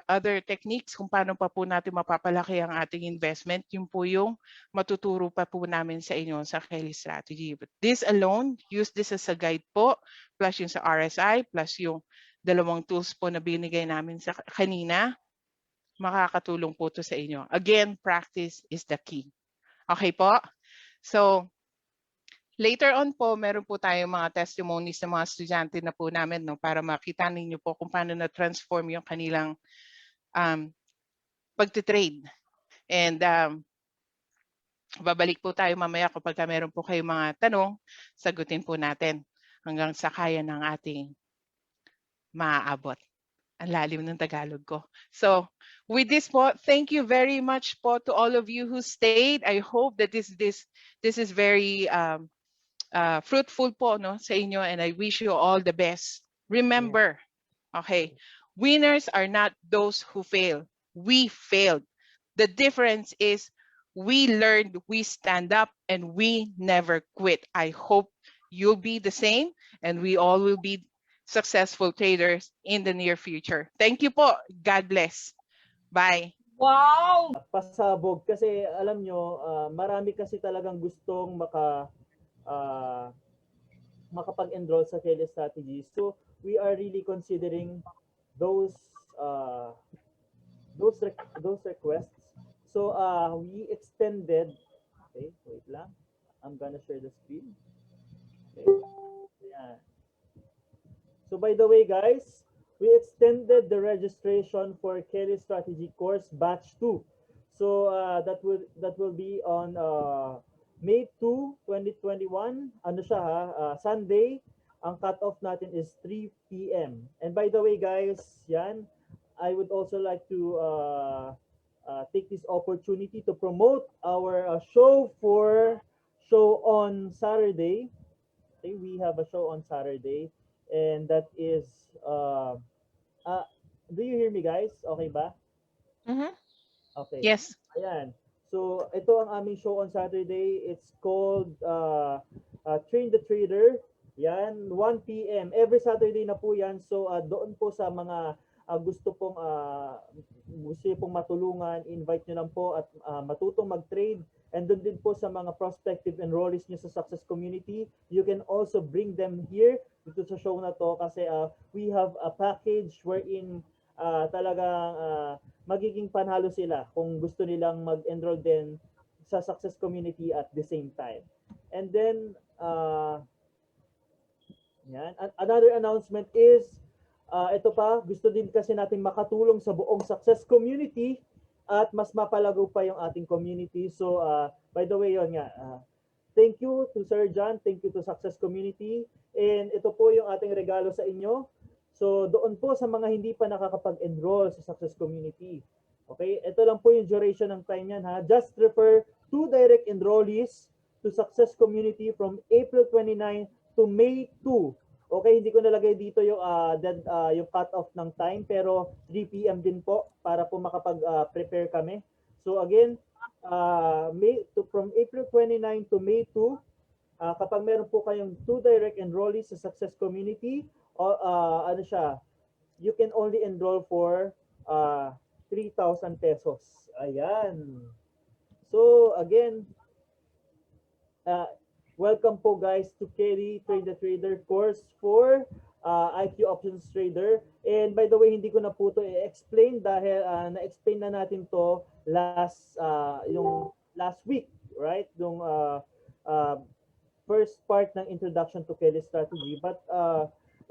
other techniques kung paano pa po natin mapapalaki ang ating investment, yun po yung matuturo pa po namin sa inyo sa Kelly Strategy. But this alone, use this as a guide po, plus yung sa RSI, plus yung 2 tools po na binigay namin sa kanina, makakatulong po to sa inyo. Again, practice is the key. Okay po? So, later on po, meron po tayong mga testimonies ng mga estudyante na po namin para makita ninyo po kung paano na-transform yung kanilang pagtitrade. And babalik po tayo mamaya kapag meron po kayong mga tanong, sagutin po natin hanggang sa kaya ng ating maaabot. Ang lalim ng Tagalog ko. So, with this po, thank you very much po to all of you who stayed. I hope that this is very fruitful po, no, sa inyo, and I wish you all the best. Remember, okay, winners are not those who fail. We failed. The difference is we learned, we stand up, and we never quit. I hope you'll be the same, and we all will be successful traders in the near future. Thank you po. God bless. Bye. Wow! Pasabog kasi alam nyo, marami kasi talagang gustong makapag-enroll sa Kelly Strategy. So we are really considering those those requests. So we extended. Okay, wait lang. I'm gonna share the screen. Okay. Ayan. So by the way, guys, we extended the registration for Kelly Strategy course batch 2. So that will be on May 2, 2021. Ano siya ha? Sunday. Ang cutoff natin is 3 p.m. And by the way, guys, yan, I would also like to take this opportunity to promote our show on Saturday. Okay, we have a show on Saturday, and that is do you hear me, guys? Okay ba? Okay. Yes. Ayan. So ito ang aming show on Saturday. It's called Train the Trader. Yan, 1 p.m. Every Saturday na po yan. So doon po sa mga gusto niyo pong matulungan, invite niyo lang po at matutong mag-trade. And doon din po sa mga prospective enrollees niyo sa Success Community, you can also bring them here dito sa show na to kasi we have a package wherein talagang magiging panalo sila kung gusto nilang mag-enroll din sa Success Community at the same time. And then yan. Another announcement is ito pa, gusto din kasi natin makatulong sa buong Success Community at mas mapalago pa yung ating community. So by the way, yon nga. Thank you to Sir John, thank you to Success Community, and ito po yung ating regalo sa inyo. So doon po sa mga hindi pa nakakapag-enroll sa Success Community. Okay, ito lang po yung duration ng time yan ha. Just refer 2 direct enrollees to Success Community from April 29 to May 2. Okay, hindi ko nalagay dito yung yung cut-off ng time pero 3 p.m. din po para po makapag-prepare kami. So again, from April 29 to May 2, kapag meron po kayong 2 direct enrollees sa Success Community, ano siya, you can only enroll for 3,000 pesos. Ayan. So again, welcome po guys to Kelly Trade the Trader course for IQ Options Trader. And by the way, hindi ko na po ito i-explain dahil na-explain na natin to yung last week, right? Yung first part ng introduction to Kelly Strategy. But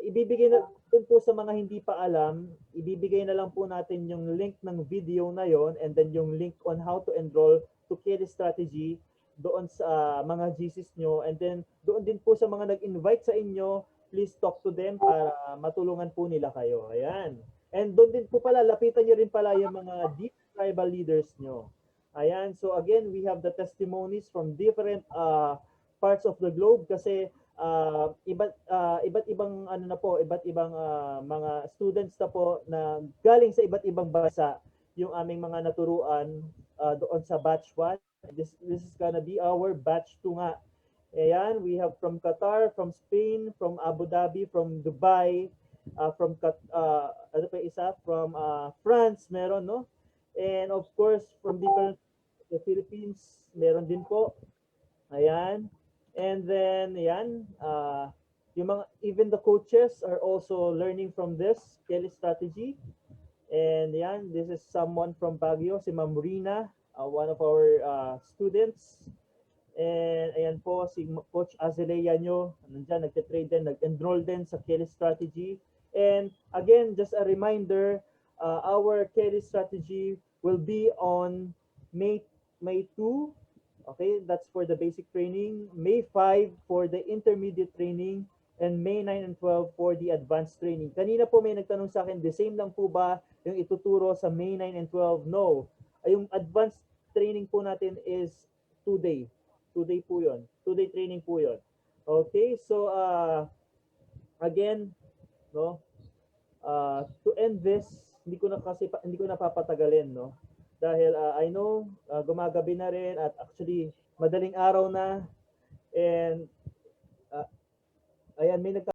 ibibigay na po sa mga hindi pa alam, ibibigay na lang po natin yung link ng video na yon and then yung link on how to enroll to Kelly Strategy doon sa mga GCs nyo, and then doon din po sa mga nag-invite sa inyo, please talk to them para matulungan po nila kayo. Ayan. And doon din po pala, lapitan nyo rin pala yung mga deep tribal leaders nyo. Ayan. So again, we have the testimonies from different parts of the globe kasi iba't ibang mga students na po na galing sa iba't ibang bansa yung aming mga naturuan doon sa batch 1. This is gonna be our batch 2 nga. Ayan, we have from Qatar, from Spain, from Abu Dhabi, from Dubai, from France, meron, no? And of course, from the Philippines, meron din po. Ayan. And then, ayan, yung mga, even the coaches are also learning from this Kelly Strategy. And ayan, this is someone from Baguio, si Ma'am Rina, one of our students. And ayan po, si Coach Azalea nyo, nandiyan, nagte-trade din, nag-enroll din sa Kelly Strategy. And again, just a reminder, our Kelly Strategy will be on May 2. Okay, that's for the basic training. May 5 for the intermediate training. And May 9 and 12 for the advanced training. Kanina po may nagtanong sa akin, the same lang po ba yung ituturo sa May 9 and 12? No. Yung advanced training po natin is 2-day. 2-day po yun. 2-day training po yun. Okay, so again, no, to end this, hindi ko napapatagalin, no? Dahil I know gumagabi na rin at actually madaling araw na, and ayan, may